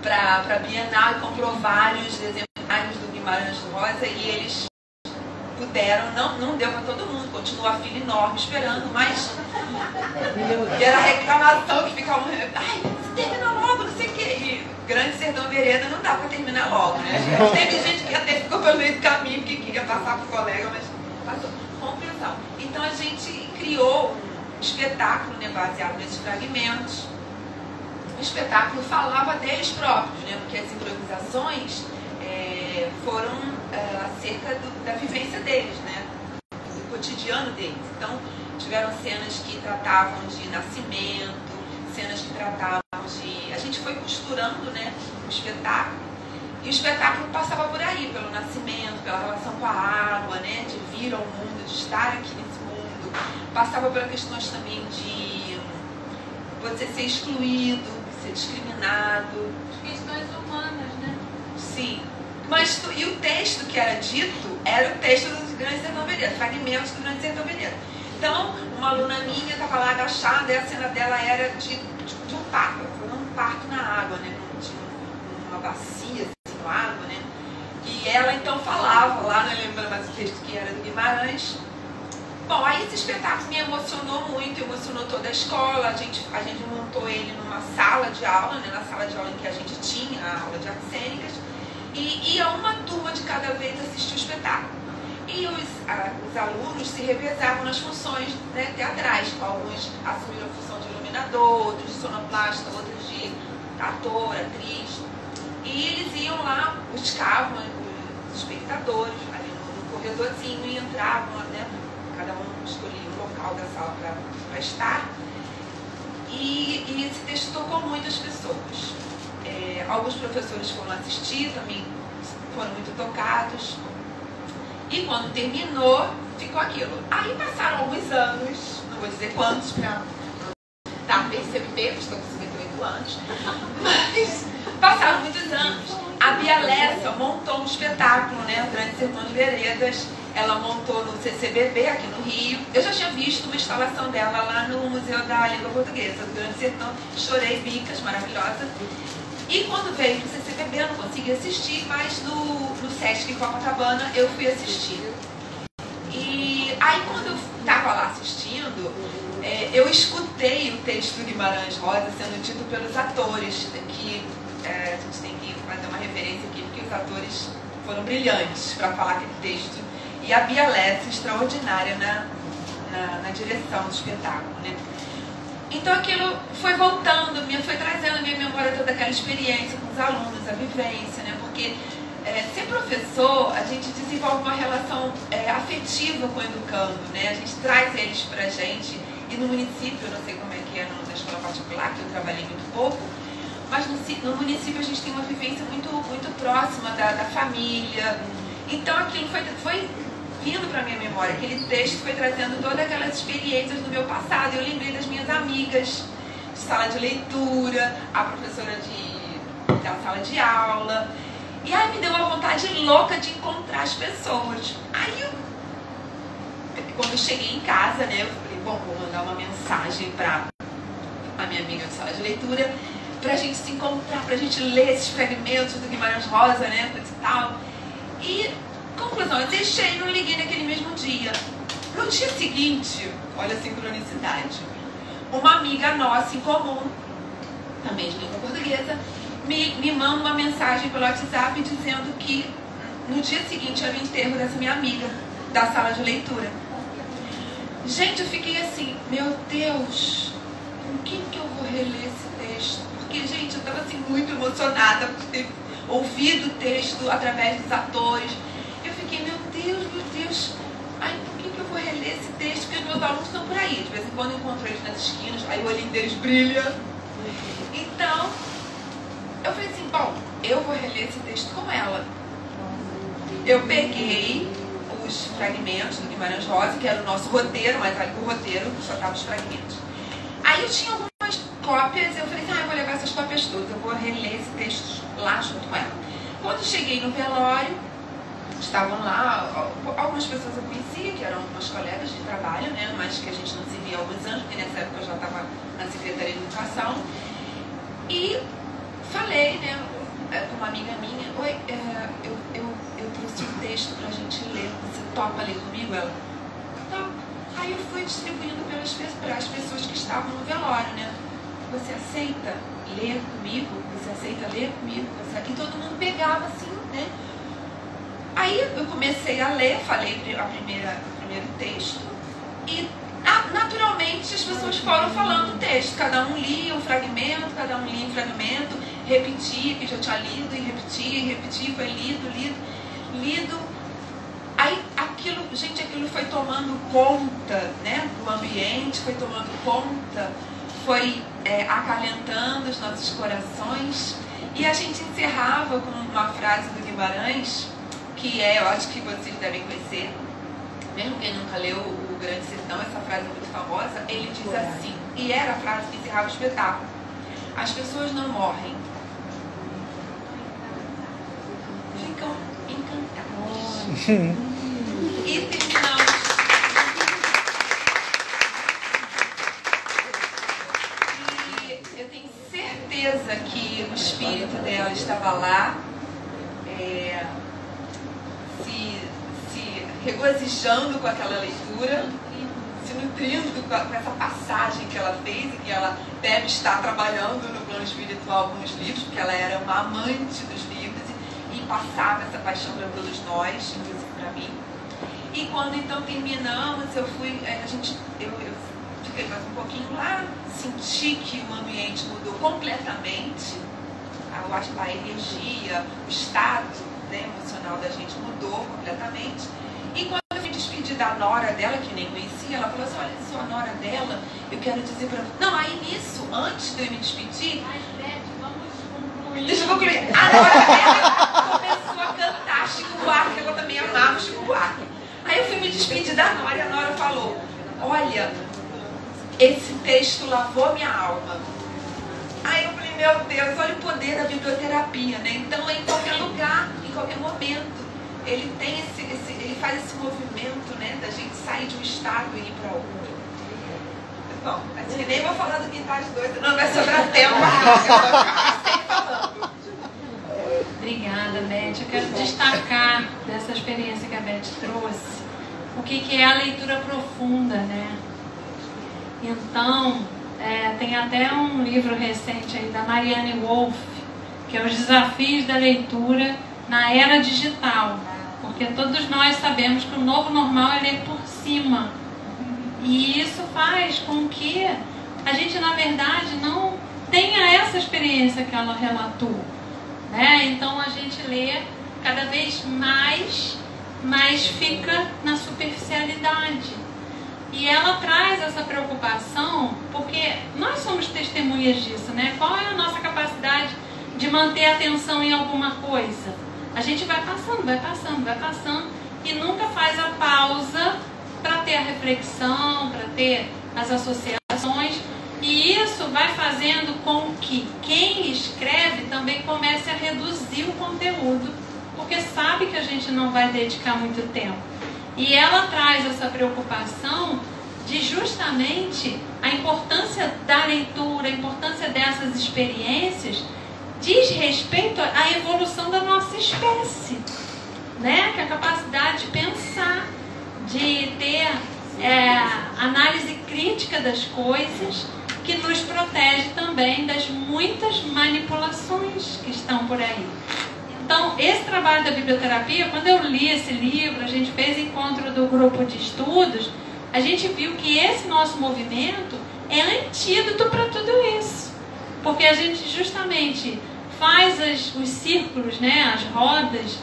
para a Bienal e comprou vários exemplares do Guimarães Rosa e eles puderam, não deu para todo mundo, continua a fila enorme esperando, mas e era reclamação que ficavam, ai, termina logo, não sei o quê. E Grande Sertão Veredas não dá para terminar logo, né? Teve gente que até ficou pelo meio do caminho, porque queria passar pro colega, mas passou. Conclusão. Então a gente criou um espetáculo, né, baseado nesses fragmentos. O espetáculo falava deles próprios, né, porque as improvisações foram acerca da vivência deles, né, do cotidiano deles. Então, tiveram cenas que tratavam de nascimento, cenas que tratavam de... A gente foi costurando, né, o espetáculo, e o espetáculo passava por aí, pelo nascimento, pela relação com a água, né, de vir ao mundo, de estar aqui nesse mundo. Passava por questões também de você ser excluído, ser discriminado. Questões humanas, né? Sim. Mas e o texto que era dito era o texto do Grande Sertão Veredas, fragmentos do Grande Sertão Veredas. Então, uma aluna minha estava lá agachada e a cena dela era de um parto. Um parto na água, né? Tinha uma bacia assim, com água, né? E ela então falava lá, não lembro mais o texto que era do Guimarães. Bom, aí esse espetáculo me emocionou muito, emocionou toda a escola. A gente montou ele numa sala de aula, né? Na sala de aula em que a gente tinha a aula de artes cênicas. E ia uma turma de cada vez assistir o espetáculo. E os alunos se revezavam nas funções, né, teatrais. Alguns assumiram a função de iluminador, outros de sonoplasta, outros de ator, atriz. E eles iam lá, buscavam os espectadores ali no corredorzinho e entravam, né? Cada um escolhia o local da sala para estar. E esse texto tocou muitas pessoas. Alguns professores foram assistir, também foram muito tocados. E quando terminou, ficou aquilo. Aí passaram alguns anos, não vou dizer quantos para perceber, estou com 58 anos, mas passaram muitos anos. A Bia Lessa montou um espetáculo, né, o Grande Sertão de Veredas. Ela montou no CCBB, aqui no Rio. Eu já tinha visto uma instalação dela lá no Museu da Língua Portuguesa, do Grande Sertão. Chorei bicas, maravilhosa. E quando veio pro CCBB, eu não consegui assistir, mas no Sesc Copacabana eu fui assistir. E aí quando eu estava lá assistindo, eu escutei o texto do Guimarães Rosa sendo dito pelos atores, que a gente tem que fazer uma referência aqui, porque os atores foram brilhantes para falar aquele texto. E a Bia Lessa, extraordinária na direção do espetáculo, né? Então aquilo foi voltando, foi trazendo à minha memória toda aquela experiência com os alunos, a vivência, né? Porque ser professor, a gente desenvolve uma relação afetiva com o educando, né? A gente traz eles pra gente, e no município, eu não sei como é que é na escola particular, que eu trabalhei muito pouco, mas no município a gente tem uma vivência muito, muito próxima da família. Então aquilo foi vindo para minha memória, aquele texto foi trazendo todas aquelas experiências do meu passado. Eu lembrei das minhas amigas de sala de leitura, a professora da sala de aula, e aí me deu uma vontade louca de encontrar as pessoas. Aí quando eu cheguei em casa, né, eu falei, bom, vou mandar uma mensagem para a minha amiga de sala de leitura, pra gente se encontrar, pra gente ler esses fragmentos do Guimarães Rosa, né, coisa e tal. E conclusão, eu deixei e não liguei naquele mesmo dia. No dia seguinte, olha a sincronicidade, uma amiga nossa em comum, também de língua portuguesa, me manda uma mensagem pelo WhatsApp dizendo que no dia seguinte era o enterro dessa minha amiga da sala de leitura. Gente, eu fiquei assim, meu Deus, com quem que eu vou reler esse texto? Porque, gente, eu estava assim muito emocionada por ter ouvido o texto através dos atores. Eu fiquei, meu Deus, ai, por que eu vou reler esse texto? Porque os meus alunos estão por aí. De vez em quando eu encontro eles nas esquinas, aí o olhinho deles brilha. Então, eu falei assim, bom, eu vou reler esse texto com ela. eu peguei os fragmentos do Guimarães Rosa, que era o nosso roteiro, mas o roteiro só estava os fragmentos. Aí eu tinha algumas cópias, eu falei assim, eu vou levar essas cópias todas, eu vou reler esse texto lá junto com ela. Quando cheguei no velório, estavam lá, algumas pessoas eu conhecia, que eram meus colegas de trabalho, né, mas que a gente não se via há alguns anos, porque nessa época eu já estava na Secretaria de Educação. E falei, né, com uma amiga minha, oi, eu trouxe um texto pra gente ler, você topa ler comigo? Ela, tá. Aí eu fui distribuindo para as pessoas que estavam no velório, né, você aceita ler comigo? Você aceita ler comigo? E todo mundo pegava assim, né. Aí eu comecei a ler, falei o primeiro texto e naturalmente as pessoas foram falando o texto, cada um lia um fragmento, repetia que já tinha lido e repetia, foi lido. Aí aquilo foi tomando conta, né, do ambiente, foi tomando conta, foi acalentando os nossos corações e a gente encerrava com uma frase do Guimarães, que eu acho que vocês devem conhecer, mesmo quem nunca leu O Grande Sertão, essa frase é muito famosa, ele diz assim, e era a frase que encerrava o espetáculo: as pessoas não morrem, ficam encantadas. E terminamos. E eu tenho certeza que o espírito dela estava lá, se regozijando com aquela leitura, se nutrindo com essa passagem que ela fez e que ela deve estar trabalhando no plano espiritual com os livros, porque ela era uma amante dos livros e passava essa paixão para todos nós, inclusive para mim. E quando então terminamos, eu fiquei mais um pouquinho lá, senti que o ambiente mudou completamente, a energia, o estado, né, emocional da gente mudou completamente. E quando eu me despedi da nora dela, que nem conhecia, ela falou assim, olha, sou a nora dela, eu quero dizer pra... Não, aí nisso, antes de eu me despedir... Vamos concluir. Deixa eu concluir. A nora dela começou a cantar Chico Buarque, ela também amava Chico Buarque. Aí eu fui me despedir da nora e a nora falou, olha, esse texto lavou minha alma. Aí eu falei, meu Deus, olha o poder da biblioterapia, né? Então, em qualquer lugar, em qualquer momento, ele tem ele faz esse movimento, né, da gente sair de um estado e ir para outro. Bom, acho que nem vou falar do Quintais Doido, não vai sobrar tempo. Sempre falando. Obrigada, Beth. Eu quero destacar dessa experiência que a Beth trouxe o que é a leitura profunda, né? Então, tem até um livro recente aí da Marianne Wolff, que é Os Desafios da Leitura na Era Digital. Porque todos nós sabemos que o novo normal é ler por cima. E isso faz com que a gente, na verdade, não tenha essa experiência que ela relatou, né? Então a gente lê cada vez mais, mas fica na superficialidade. E ela traz essa preocupação, porque nós somos testemunhas disso, né? Qual é a nossa capacidade de manter a atenção em alguma coisa? A gente vai passando e nunca faz a pausa para ter a reflexão, para ter as associações. E isso vai fazendo com que quem escreve também comece a reduzir o conteúdo, porque sabe que a gente não vai dedicar muito tempo. E ela traz essa preocupação de justamente a importância da leitura, a importância dessas experiências, diz respeito à evolução da nossa espécie, né? Que é a capacidade de pensar, de ter análise crítica das coisas, que nos protege também das muitas manipulações que estão por aí. Então, esse trabalho da biblioterapia, quando eu li esse livro, a gente fez encontro do grupo de estudos, a gente viu que esse nosso movimento é antídoto para tudo isso. Porque a gente justamente faz os círculos, né, as rodas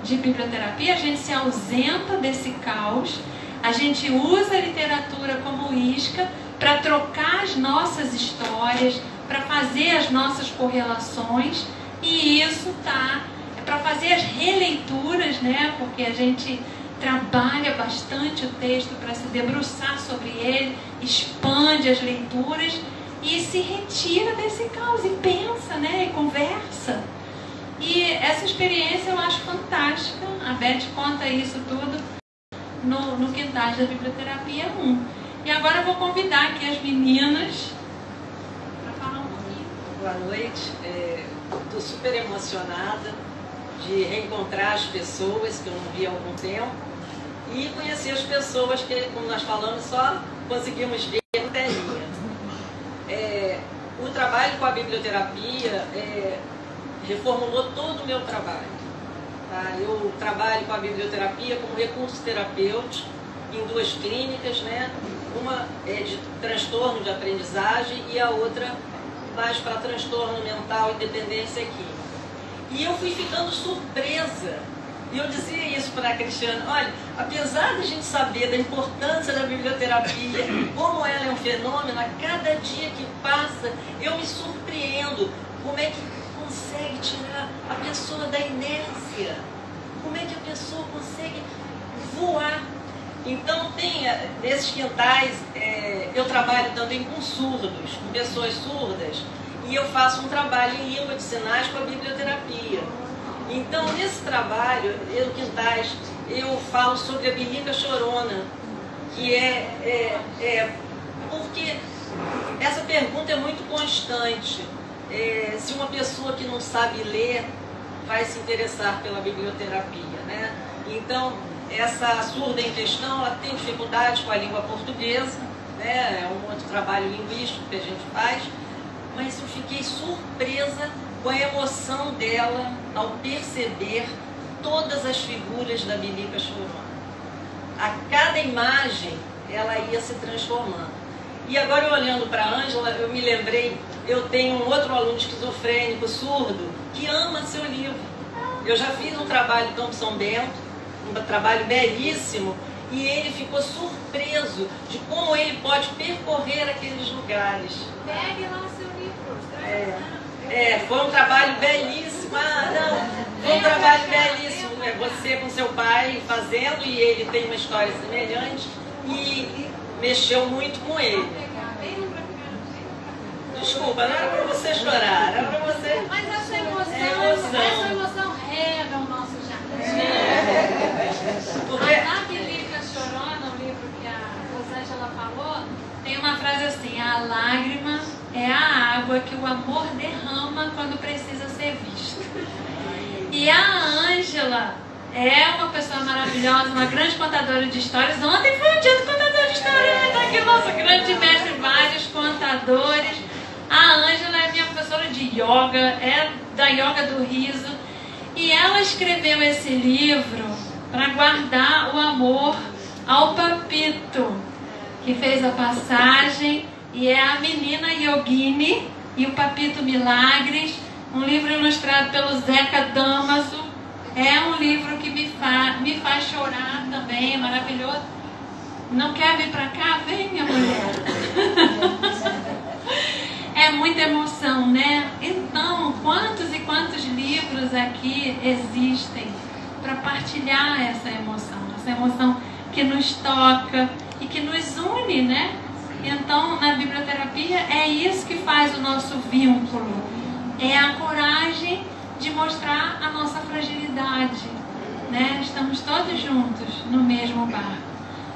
de biblioterapia, a gente se ausenta desse caos, a gente usa a literatura como isca para trocar as nossas histórias, para fazer as nossas correlações, e isso está para fazer as releituras, né? Porque a gente trabalha bastante o texto para se debruçar sobre ele, expande as leituras e se retira desse caos e pensa, né? E conversa. E essa experiência eu acho fantástica. A Beth conta isso tudo no Quintais da Biblioterapia 1. E agora eu vou convidar aqui as meninas para falar um pouquinho. Boa noite. Estou super emocionada de reencontrar as pessoas que eu não vi há algum tempo e conhecer as pessoas que, como nós falamos, só conseguimos ver na telinha. O trabalho com a biblioterapia reformulou todo o meu trabalho. Tá? Eu trabalho com a biblioterapia como recurso terapêutico em 2 clínicas, né? Uma é de transtorno de aprendizagem e a outra mais para transtorno mental e dependência química. E eu fui ficando surpresa. E eu dizia isso para a Cristiana: olha, apesar de a gente saber da importância da biblioterapia, como ela é um fenômeno, a cada dia que passa eu me surpreendo como é que consegue tirar a pessoa da inércia, como é que a pessoa consegue voar. Então nesses quintais eu trabalho também com surdos, com pessoas surdas, e eu faço um trabalho em língua de sinais com a biblioterapia. Então nesse trabalho, no Quintais, eu falo sobre a bilica chorona, que porque essa pergunta é muito constante. Se uma pessoa que não sabe ler vai se interessar pela biblioterapia, né? Então, essa surda em questão, ela tem dificuldade com a língua portuguesa, né? É um outro trabalho linguístico que a gente faz, mas eu fiquei surpresa com a emoção dela ao perceber todas as figuras da bilica chorona. A cada imagem, ela ia se transformando. E agora, olhando para a Ângela, eu me lembrei, eu tenho um outro aluno esquizofrênico, surdo, que ama seu livro. Eu já fiz um trabalho em Campo São Bento, um trabalho belíssimo, e ele ficou surpreso de como ele pode percorrer aqueles lugares. Pegue lá o seu livro. Foi um trabalho belíssimo. Foi um trabalho belíssimo. Você com seu pai fazendo, e ele tem uma história semelhante, e mexeu muito com ele. Desculpa, não era para você chorar, era para você... Mas essa emoção rega o nosso jardim. A Bilica Chorona, o livro que a Rosângela falou, tem uma frase assim: a lágrima é a água que o amor derrama quando precisa ser visto. E a Ângela é uma pessoa maravilhosa, uma grande contadora de histórias. Ontem foi o dia do contador de histórias, está aqui o nosso grande mestre, vários contadores. A Ângela é minha professora de yoga, é da Yoga do Riso, e ela escreveu esse livro para guardar o amor ao Papito, que fez a passagem, e é a menina Yogini e o Papito Milagres, um livro ilustrado pelo Zeca Damaso. É um livro que me faz chorar também, é maravilhoso. Não quer vir para cá? Vem, minha mulher. É muita emoção, né? Então, quantos e quantos livros aqui existem para partilhar essa emoção que nos toca e que nos une, né? Então, na biblioterapia é isso que faz o nosso vínculo, é a coragem de mostrar a nossa fragilidade, né? Estamos todos juntos no mesmo barco.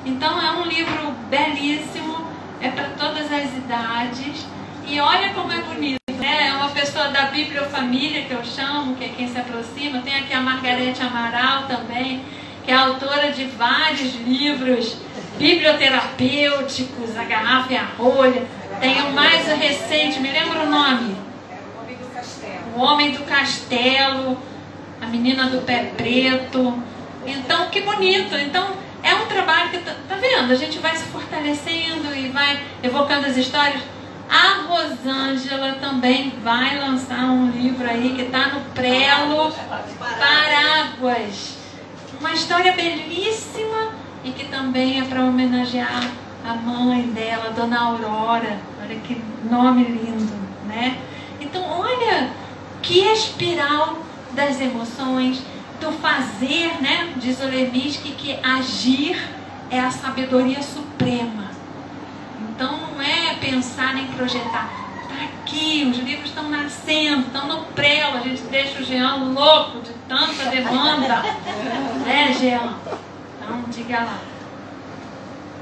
Então, é um livro belíssimo, é para todas as idades. E olha como é bonito, né? É uma pessoa da Bibliofamília, que eu chamo, que é quem se aproxima. Tem aqui a Margarete Amaral também, que é autora de vários livros biblioterapêuticos, A Garrafa e a Rolha. Tem o mais recente, me lembra o nome? O Homem do Castelo, A Menina do Pé Preto. Então, que bonito. Então, é um trabalho que, tá vendo? A gente vai se fortalecendo e vai evocando as histórias. A Rosângela também vai lançar um livro aí que está no prelo, Paráguas. Uma história belíssima e que também é para homenagear a mãe dela, Dona Aurora. Olha que nome lindo, né? Então, olha que espiral das emoções, do fazer, né? Diz o Levinsky que agir é a sabedoria suprema. Então não é pensar nem projetar. Está aqui, os livros estão nascendo, estão no prelo, a gente deixa o Jean louco de tanta demanda. Né, Jean? Então, diga lá.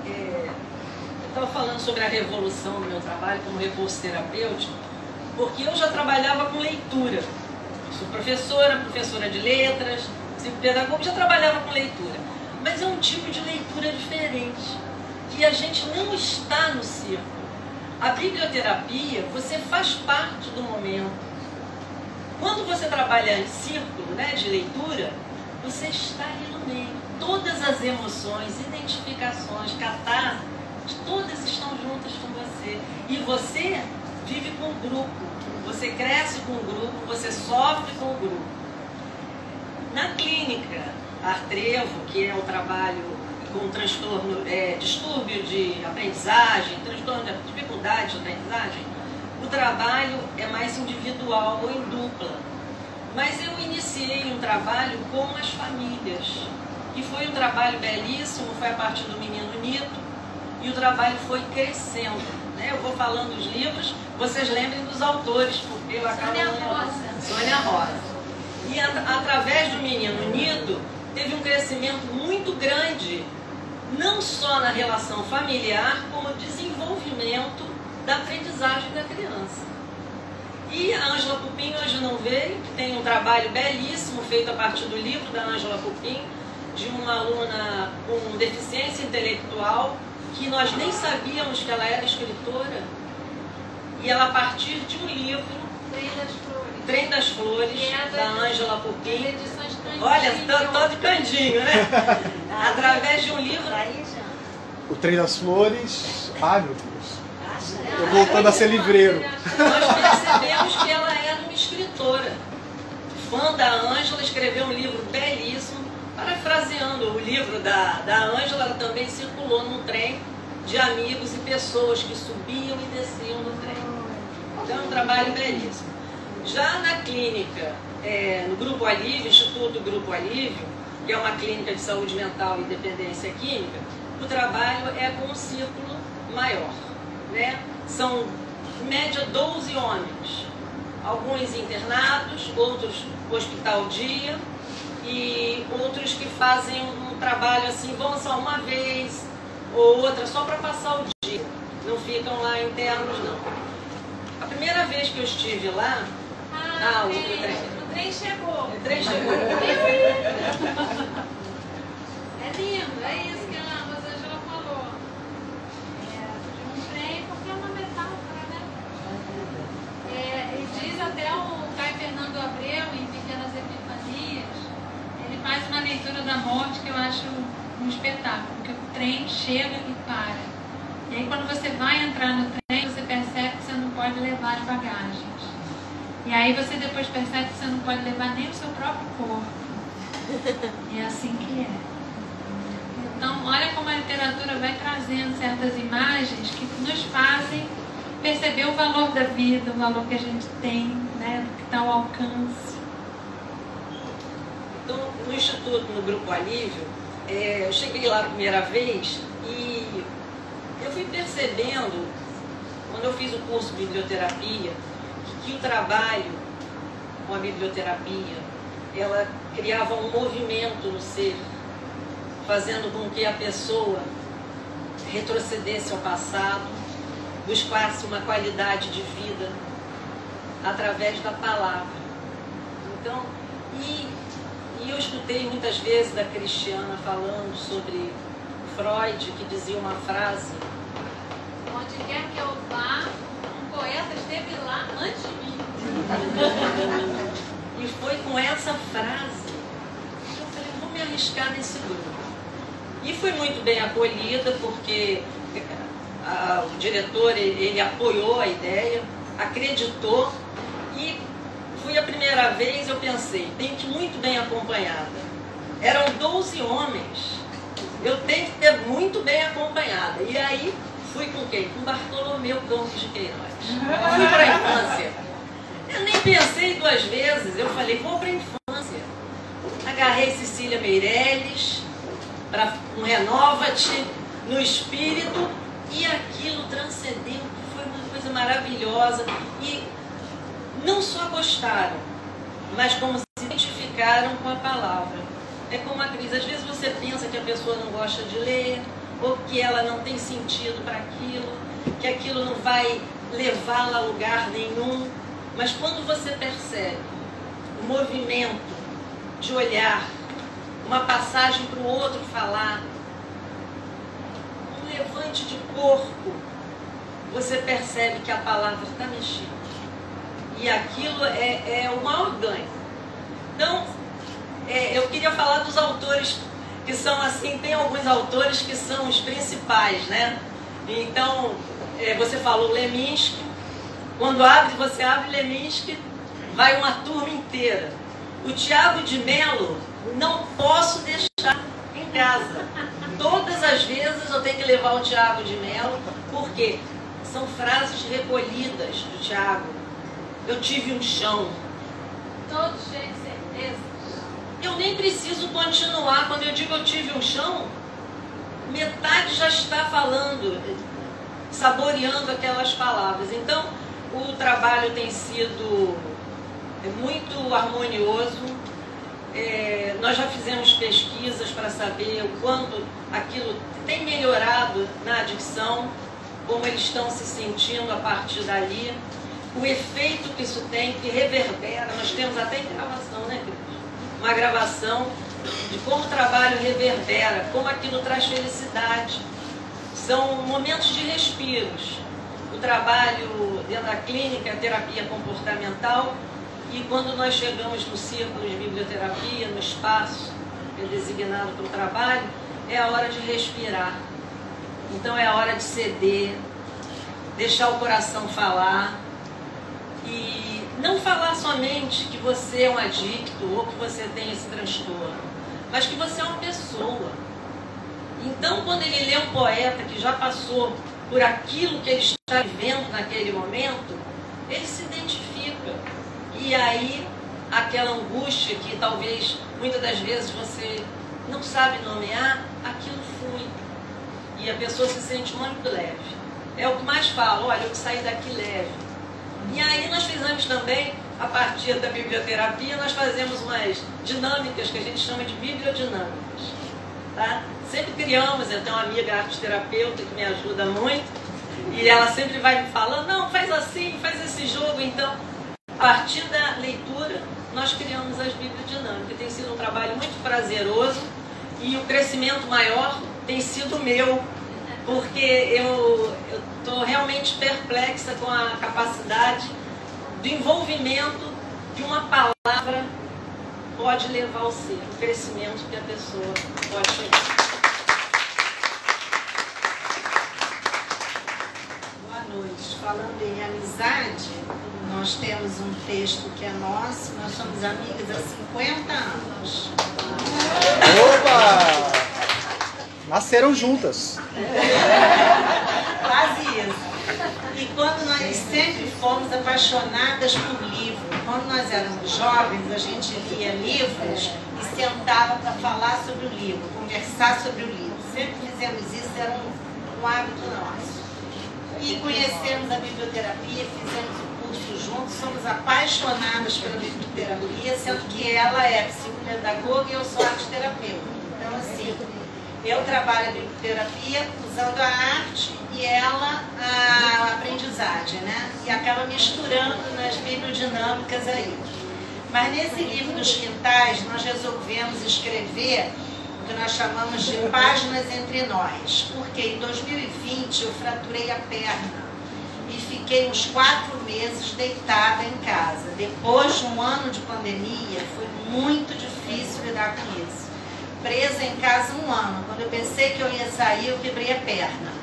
Eu estava falando sobre a revolução do meu trabalho como recurso terapêutico, porque eu já trabalhava com leitura. Sou professora de letras, psicopedagoga, já trabalhava com leitura. Mas é um tipo de leitura diferente, que a gente não está no círculo. A biblioterapia, você faz parte do momento. Quando você trabalha em círculo, né, de leitura, você está ali no meio. Todas as emoções, identificações, catarse, todas estão juntas com você. E você vive com o grupo. Você cresce com o grupo, você sofre com o grupo. Na clínica Artrevo, que é o trabalho com transtorno, distúrbio de aprendizagem, transtorno de dificuldade de aprendizagem, o trabalho é mais individual ou em dupla. Mas eu iniciei um trabalho com as famílias, e foi um trabalho belíssimo, foi a partir do Menino Nito, e o trabalho foi crescendo. Né? Eu vou falando os livros, vocês lembrem dos autores, porque eu acabo... Sônia Rosa. E através do Menino Nito, teve um crescimento muito grande, não só na relação familiar, como desenvolvimento da aprendizagem da criança. E a Ângela Pupim hoje não veio, que tem um trabalho belíssimo feito a partir do livro da Ângela Pupim, de uma aluna com deficiência intelectual, que nós nem sabíamos que ela era escritora, e ela, a partir de um livro, Trem das Flores, da Ângela Pupim, olha, tô de candinho, né? Através de um livro... O Trem das Flores... Ai, meu Deus. Tô voltando a ser livreiro. Nós percebemos que ela era uma escritora. Fã da Ângela, escreveu um livro belíssimo, parafraseando o livro da Ângela, ela também circulou num trem de amigos e pessoas que subiam e desciam no trem. Então é um trabalho belíssimo. Já na clínica, no Grupo Alívio, Instituto Grupo Alívio, que é uma clínica de saúde mental e dependência química, o trabalho é com um círculo maior. Né? São, em média, 12 homens. Alguns internados, outros no hospital dia, e outros que fazem um trabalho assim, vão só uma vez ou outra, só para passar o dia. Não ficam lá internos, não. A primeira vez que eu estive lá... o trem chegou. O trem chegou. É lindo, é isso que a Rosângela falou. De um trem, porque é uma metáfora, né? E diz até o Caio Fernando Abreu, em Pequenas Epifanias, ele faz uma leitura da morte que eu acho um espetáculo, porque o trem chega e para. E aí quando você vai entrar no trem, você percebe que você não pode levar as bagagens. E aí você depois percebe que você não pode levar nem o seu próprio corpo. E é assim que é. Então, olha como a literatura vai trazendo certas imagens que nos fazem perceber o valor da vida, o valor que a gente tem, né, que está ao alcance. Então, no Instituto, no Grupo Alívio, eu cheguei lá a primeira vez e eu fui percebendo, quando eu fiz o curso de biblioterapia, que o trabalho com a biblioterapia, ela criava um movimento no ser, fazendo com que a pessoa retrocedesse ao passado, buscasse uma qualidade de vida através da palavra. Então, e eu escutei muitas vezes da Cristiana falando sobre Freud, que dizia uma frase: onde quer que eu vá, um poeta esteve lá antes de mim. E foi com essa frase que eu falei, vou me arriscar nesse grupo. E fui muito bem acolhida, porque o diretor, ele apoiou a ideia, acreditou, e fui a primeira vez, eu pensei, tenho que ir muito bem acompanhada. Eram 12 homens, eu tenho que ter muito bem acompanhada. E aí, fui com quem? Com Bartolomeu Campos de Queiroz. Fui para a infância. Eu nem pensei duas vezes, eu falei, vou para a infância. agarrei Cecília Meirelles para um Renova-te no Espírito, e aquilo transcendeu, foi uma coisa maravilhosa. E não só gostaram, mas como se identificaram com a palavra. É como a Cris, às vezes você pensa que a pessoa não gosta de ler, ou que ela não tem sentido para aquilo, que aquilo não vai levá-la a lugar nenhum. Mas quando você percebe o movimento de olhar, uma passagem para o outro falar, um levante de corpo, você percebe que a palavra está mexendo. E aquilo é o maior ganho. Então, eu queria falar dos autores que são assim, tem alguns autores que são os principais, né? Então, você falou Leminski, quando você abre Leminski, vai uma turma inteira. O Tiago de Mello, não posso deixar em casa. Todas as vezes eu tenho que levar o Tiago de Mello, porque são frases recolhidas do Tiago. Eu tive um chão. Todos têm certeza. Eu nem preciso continuar. Quando eu digo eu tive um chão, metade já está falando, saboreando aquelas palavras. Então, o trabalho tem sido muito harmonioso. Nós já fizemos pesquisas para saber o quanto aquilo tem melhorado na adicção, como eles estão se sentindo a partir dali, o efeito que isso tem, que reverbera. Nós temos até em gravação, né, Cris? Uma gravação de como o trabalho reverbera, como aquilo traz felicidade. São momentos de respiros. O trabalho dentro da clínica, a terapia comportamental, e quando nós chegamos no círculo de biblioterapia, no espaço que é designado para o trabalho, é a hora de respirar. Então é a hora de ceder, deixar o coração falar, e não falar somente que você é um adicto ou que você tem esse transtorno, mas que você é uma pessoa. Então, quando ele lê um poeta que já passou por aquilo que ele está vivendo naquele momento, ele se identifica. E aí, aquela angústia que talvez, muitas das vezes, você não sabe nomear, aquilo flui. E a pessoa se sente muito leve. É o que mais falo, olha, eu saí daqui leve. E aí nós fizemos também, a partir da biblioterapia, nós fazemos umas dinâmicas que a gente chama de bibliodinâmicas. Tá? Sempre criamos, eu tenho uma amiga arteterapeuta que me ajuda muito, e ela sempre vai me falando, não, faz assim, faz esse jogo. Então, a partir da leitura, nós criamos as bibliodinâmicas. Tem sido um trabalho muito prazeroso, e o crescimento maior tem sido meu, porque eu estou realmente perplexa com a capacidade do envolvimento de uma palavra pode levar ao ser, o crescimento que a pessoa pode chegar. Boa noite. Falando em amizade, nós temos um texto que é nosso, nós somos amigas há 50 anos. Opa! Nasceram juntas. Quase isso. E quando nós sempre fomos apaixonadas por livro, quando nós éramos jovens, a gente lia livros e sentava para falar sobre o livro, conversar sobre o livro. Sempre fizemos isso, era um hábito nosso. E conhecemos a biblioterapia, fizemos o curso juntos, somos apaixonadas pela biblioterapia, sendo que ela é psicopedagoga e eu sou arteterapeuta. Então, assim, eu trabalho a biblioterapia usando a arte e ela a aprendizagem, né? E acaba misturando nas bibliodinâmicas aí. Mas nesse livro dos quintais, nós resolvemos escrever o que nós chamamos de páginas entre nós. Porque em 2020 eu fraturei a perna e fiquei uns 4 meses deitada em casa. Depois de um ano de pandemia, foi muito difícil lidar com isso. Presa em casa 1 ano. Quando eu pensei que eu ia sair, eu quebrei a perna.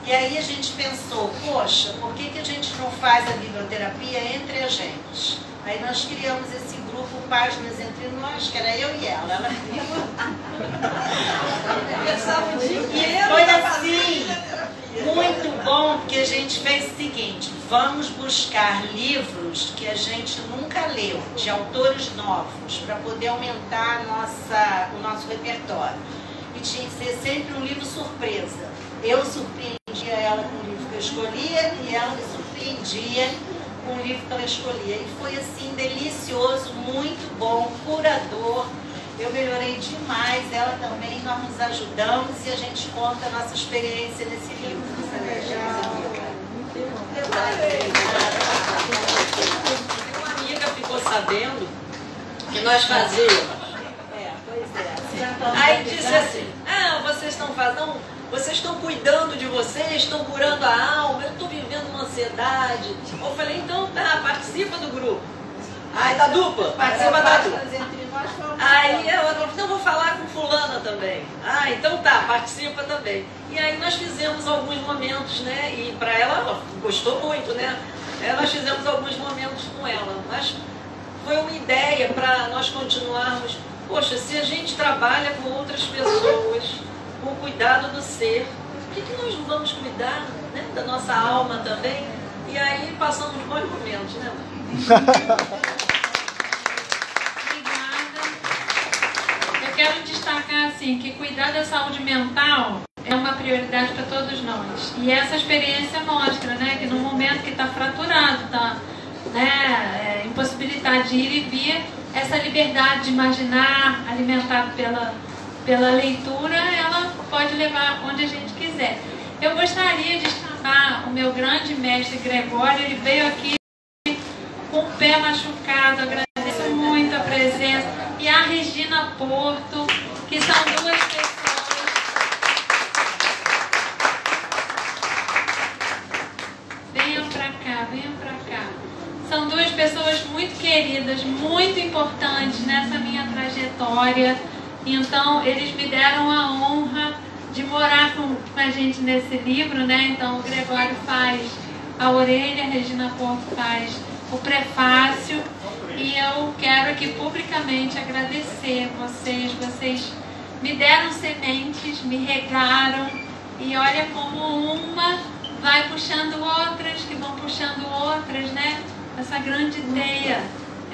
E aí a gente pensou, poxa, por que a gente não faz a biblioterapia entre a gente? Aí nós criamos esse grupo Páginas Entre Nós, que era eu e ela. Ela Pensava o dia inteiro. foi assim. Muito bom, porque a gente fez o seguinte: vamos buscar livros que a gente nunca leu, de autores novos, para poder aumentar o nosso repertório. E tinha que ser sempre um livro surpresa. Eu surpreendia ela com o livro que eu escolhia e ela me surpreendia com o livro que ela escolhia. E foi assim, delicioso, muito bom, curador. Eu melhorei demais, ela também, nós nos ajudamos e a gente conta a nossa experiência nesse livro. Uma amiga ficou sabendo que nós fazíamos. Aí disse assim, vocês não fazem, vocês estão cuidando de vocês, estão curando a alma, eu estou vivendo uma ansiedade. Eu falei, então tá, participa do grupo. Aí da dupla, participa da dupla. Aí ela falou, não, vou falar com fulana também. Então tá, participa também. E aí nós fizemos alguns momentos, né? E para ela gostou muito, né? Nós fizemos alguns momentos com ela. Mas foi uma ideia para nós continuarmos. Poxa, se a gente trabalha com outras pessoas, com o cuidado do ser, por que nós não vamos cuidar, né, da nossa alma também? E aí passamos bons momentos, né? Quero destacar assim que cuidar da saúde mental é uma prioridade para todos nós. E essa experiência mostra, né, que no momento que está fraturado, está, né, impossibilidade de ir e vir, essa liberdade de imaginar, alimentada pela leitura, ela pode levar onde a gente quiser. Eu gostaria de destacar o meu grande mestre Gregório. Ele veio aqui com o pé machucado, agradeço muito a presença. E a Regina Porto, que são duas pessoas. Venham pra cá, venham pra cá. São duas pessoas muito queridas, muito importantes nessa minha trajetória. Então, eles me deram a honra de morar com a gente nesse livro, né? Então, o Gregório faz a orelha, a Regina Porto faz o prefácio. E eu quero aqui publicamente agradecer vocês. Vocês me deram sementes, me regaram. E olha como uma vai puxando outras, que vão puxando outras, né? Essa grande ideia.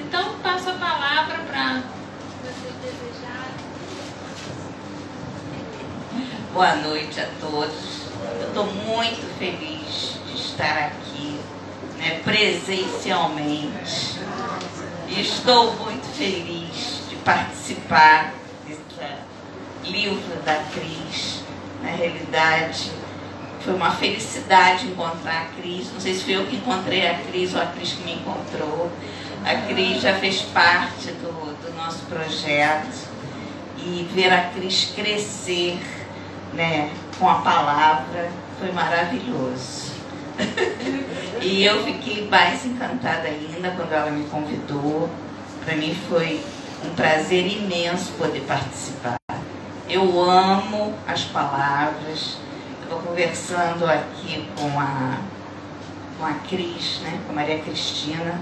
Então, passo a palavra para vocês desejarem. Boa noite a todos. Eu estou muito feliz de estar aqui, né, presencialmente. Estou muito feliz de participar desse livro da Cris. Na realidade, foi uma felicidade encontrar a Cris. Não sei se fui eu que encontrei a Cris ou a Cris que me encontrou. A Cris já fez parte do nosso projeto. E ver a Cris crescer, né, com a palavra foi maravilhoso. E eu fiquei mais encantada ainda quando ela me convidou. Para mim foi um prazer imenso poder participar. Eu amo as palavras. Estou conversando aqui com a Cris, né, com a Maria Cristina.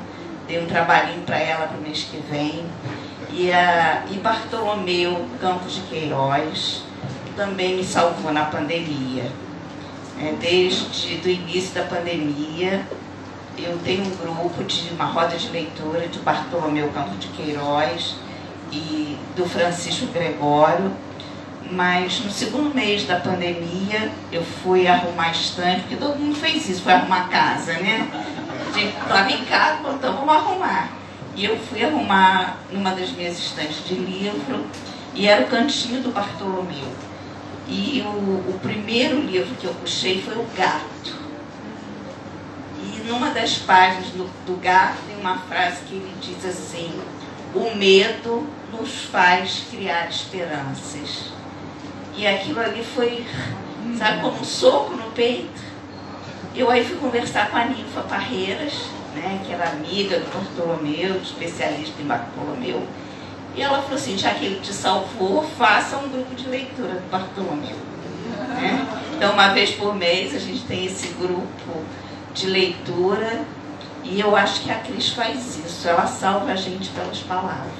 Dei um trabalhinho para ela para o mês que vem. E Bartolomeu Campos de Queiroz também me salvou na pandemia. Desde o início da pandemia, eu tenho um grupo de uma roda de leitura de Bartolomeu Campos de Queiroz e do Francisco Gregório, mas no segundo mês da pandemia eu fui arrumar estante, porque todo mundo fez isso, foi arrumar casa, né? A gente estava em casa, então vamos arrumar. E eu fui arrumar numa das minhas estantes de livro, e era o Cantinho do Bartolomeu. E o primeiro livro que eu puxei foi O Gato. E numa das páginas do Gato tem uma frase que ele diz assim: o medo nos faz criar esperanças. E aquilo ali foi, sabe, como um soco no peito. Eu aí fui conversar com a Ninfa Parreiras, né, que era amiga do Bartolomeu, especialista em Bartolomeu. E ela falou assim: já que ele te salvou, faça um grupo de leitura do Bartolomeu. Né? Então, uma vez por mês, a gente tem esse grupo de leitura. E eu acho que a Cris faz isso. Ela salva a gente pelas palavras.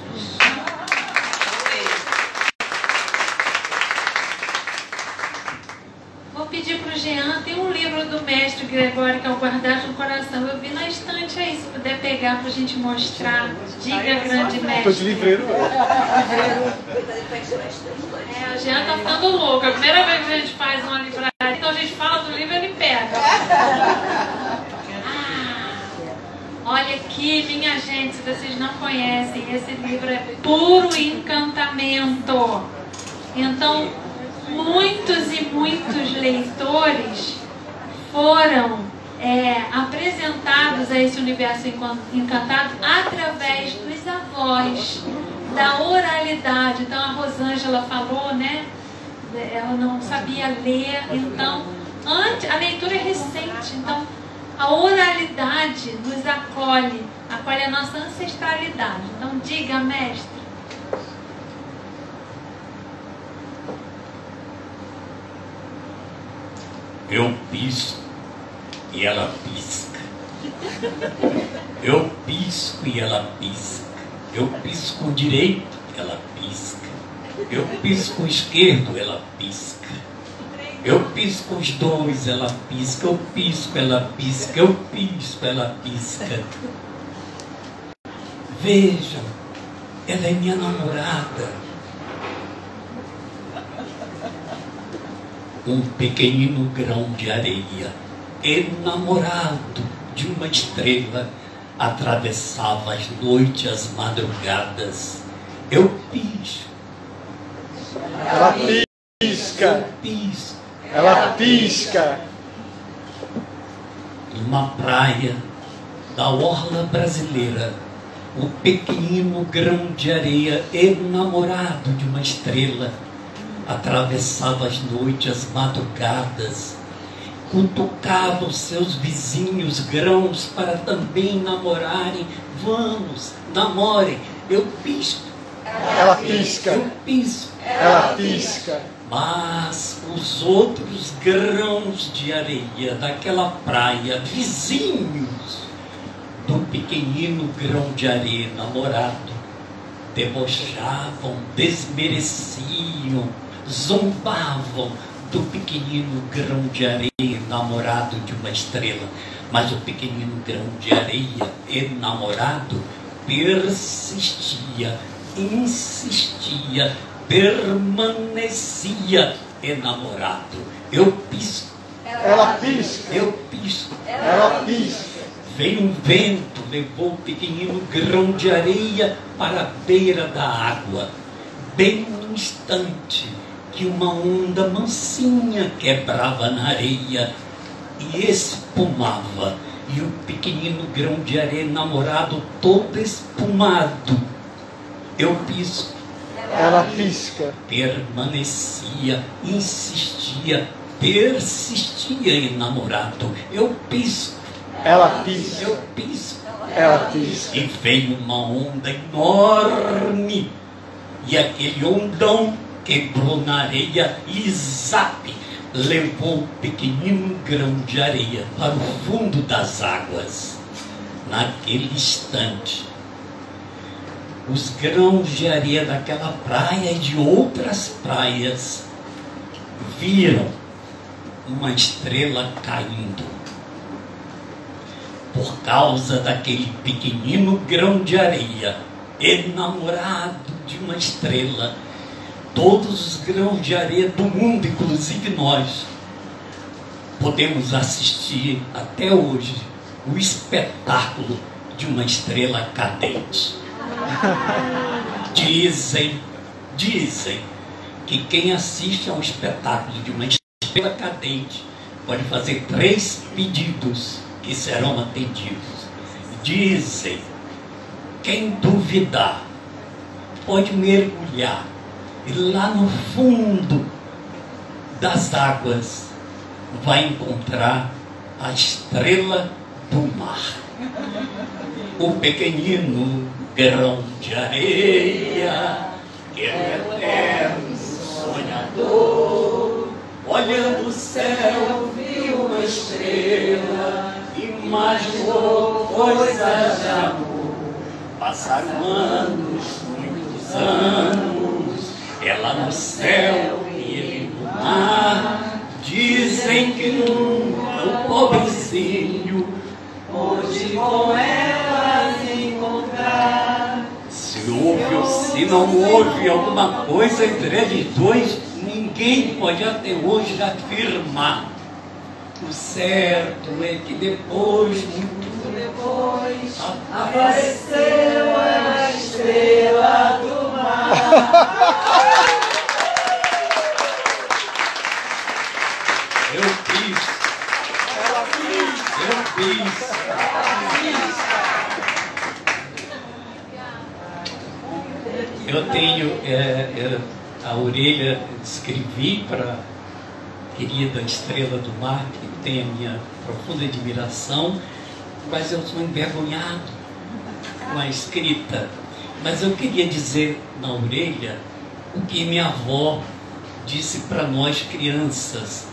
Vou pedir para o Jean, tem um livro do mestre Gregório que é o Guardar no Coração. Eu vi na estante aí, se puder pegar pra gente mostrar. Diga, grande mestre. Tô de livreiro. O Jean tá ficando louco. É a primeira vez que a gente faz uma livraria, então a gente fala do livro e ele pega. Olha aqui, minha gente, se vocês não conhecem, esse livro é puro encantamento. Então, muitos e muitos leitores foram apresentados a esse universo encantado através dos avós, da oralidade. Então, a Rosângela falou, né? Ela não sabia ler, então, a leitura é recente, então, a oralidade nos acolhe a nossa ancestralidade. Então, diga, mestre. Eu pisco e ela pisca. Eu pisco e ela pisca. Eu pisco com o direito, ela pisca. Eu pisco com o esquerdo, ela pisca. Eu pisco os dois, ela pisca. Eu pisco, ela pisca. Eu pisco, ela pisca. Vejam, ela é minha namorada. Um pequenino grão de areia, enamorado de uma estrela, atravessava as noites, as madrugadas. Eu pisco. Ela pisca. Eu pisco. Ela pisca. Numa praia da orla brasileira, um pequenino grão de areia, enamorado de uma estrela, atravessava as noites, as madrugadas, cutucava os seus vizinhos grãos para também namorarem. Vamos, namorem. Eu pisco. Ela pisca. Eu pisco. Ela pisca. Mas os outros grãos de areia daquela praia, vizinhos do pequenino grão de areia namorado, debochavam, desmereciam, zombavam do pequenino grão de areia namorado de uma estrela. Mas o pequenino grão de areia enamorado persistia, insistia, permanecia enamorado. Eu pisco. Ela pisca. Eu pisco. Ela pisca. Veio um vento, levou o pequenino grão de areia para a beira da água. Bem no instante que uma onda mansinha quebrava na areia e espumava. E o pequenino grão de areia namorado todo espumado. Eu pisco. Ela pisca. Permanecia, insistia, persistia enamorado. Eu pisco. Ela pisca. Eu pisco. Ela pisca. E veio uma onda enorme. E aquele ondão quebrou na areia e zap, levou o pequenino grão de areia para o fundo das águas. Naquele instante, os grãos de areia daquela praia e de outras praias viram uma estrela caindo. Por causa daquele pequenino grão de areia, enamorado de uma estrela, todos os grãos de areia do mundo, inclusive nós, podemos assistir até hoje o espetáculo de uma estrela cadente. Dizem que quem assiste a um espetáculo de uma estrela cadente pode fazer 3 pedidos que serão atendidos. Dizem, quem duvidar pode mergulhar e lá no fundo das águas vai encontrar a estrela do mar. O pequenino grão de areia, que é eterno sonhador, olhando o céu viu uma estrela, imaginou coisas de amor. Passaram anos, muitos anos, ela no céu e ele no mar. Dizem que anseio onde com elas encontrar. Se houve ou se não houve alguma coisa entre eles dois, ninguém pode até hoje afirmar. O certo é que depois, muito depois, apareceu a estrela do mar. Eu fiz. Eu tenho a orelha, escrevi para a querida Estrela do Mar, que tem a minha profunda admiração, mas eu sou envergonhado com a escrita. Mas eu queria dizer na orelha o que minha avó disse para nós crianças,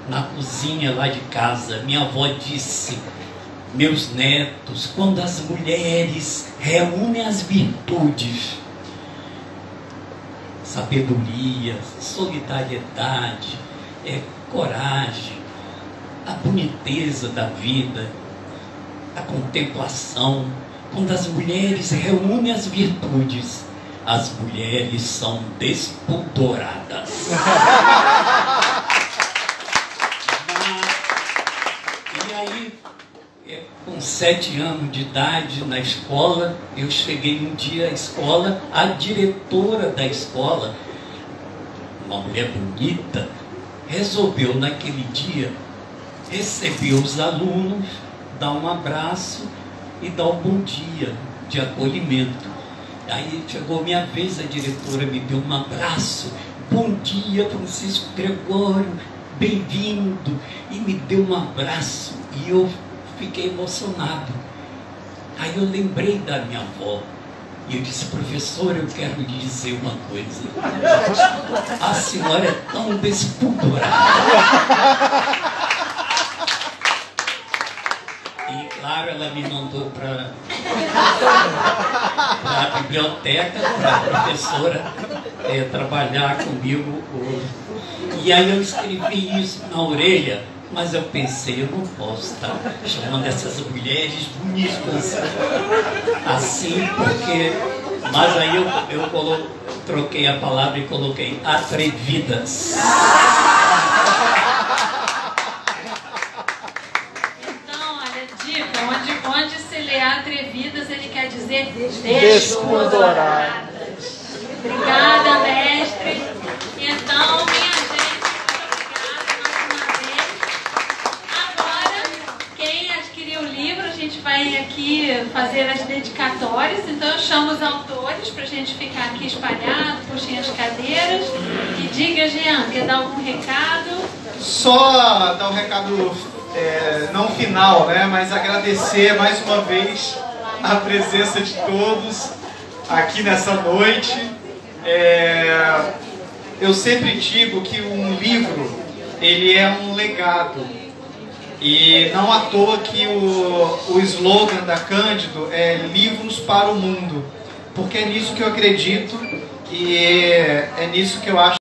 na cozinha lá de casa. Minha avó disse: meus netos, quando as mulheres reúnem as virtudes, sabedoria, solidariedade, coragem, a boniteza da vida, a contemplação, quando as mulheres reúnem as virtudes, as mulheres são despudораdas. Com 7 anos de idade na escola, eu cheguei um dia à escola, a diretora da escola, uma mulher bonita, resolveu naquele dia receber os alunos, dar um abraço e dar um bom dia de acolhimento. Aí chegou minha vez, a diretora me deu um abraço: bom dia, Francisco Gregório, bem-vindo, e me deu um abraço, e eu fiquei emocionado. Aí eu lembrei da minha avó e eu disse: professor, eu quero lhe dizer uma coisa, a senhora é tão despudorada. E claro, ela me mandou para a biblioteca, para a professora trabalhar comigo. E aí eu escrevi isso na orelha. Mas eu pensei, eu não posso estar chamando essas mulheres bonitas assim, porque... Mas aí eu troquei a palavra e coloquei atrevidas. Então, olha, dica, onde se lê atrevidas, ele quer dizer despudoradas. Obrigada, mestre. Então, minha gente, o livro, a gente vai aqui fazer as dedicatórias, então eu chamo os autores para a gente ficar aqui espalhado, puxem as cadeiras. E diga, Jean, quer dar algum recado? Só dar um recado, não final, né, mas agradecer mais uma vez a presença de todos aqui nessa noite. Eu sempre digo que um livro, ele é um legado. E não à toa que o slogan da Cândido é livros para o mundo, porque é nisso que eu acredito e é nisso que eu acho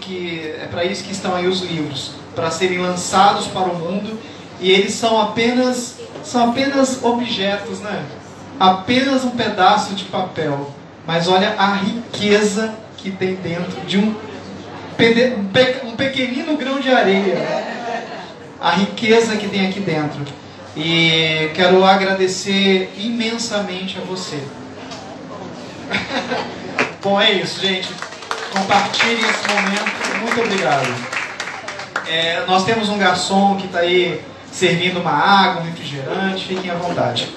que é para isso que estão aí os livros, para serem lançados para o mundo, e eles são apenas objetos, né? Apenas um pedaço de papel, mas olha a riqueza que tem dentro de um pequenino grão de areia. A riqueza que tem aqui dentro. E quero agradecer imensamente a você. Bom, é isso, gente. Compartilhem esse momento. Muito obrigado. Nós temos um garçom que está aí servindo uma água, um refrigerante. Fiquem à vontade.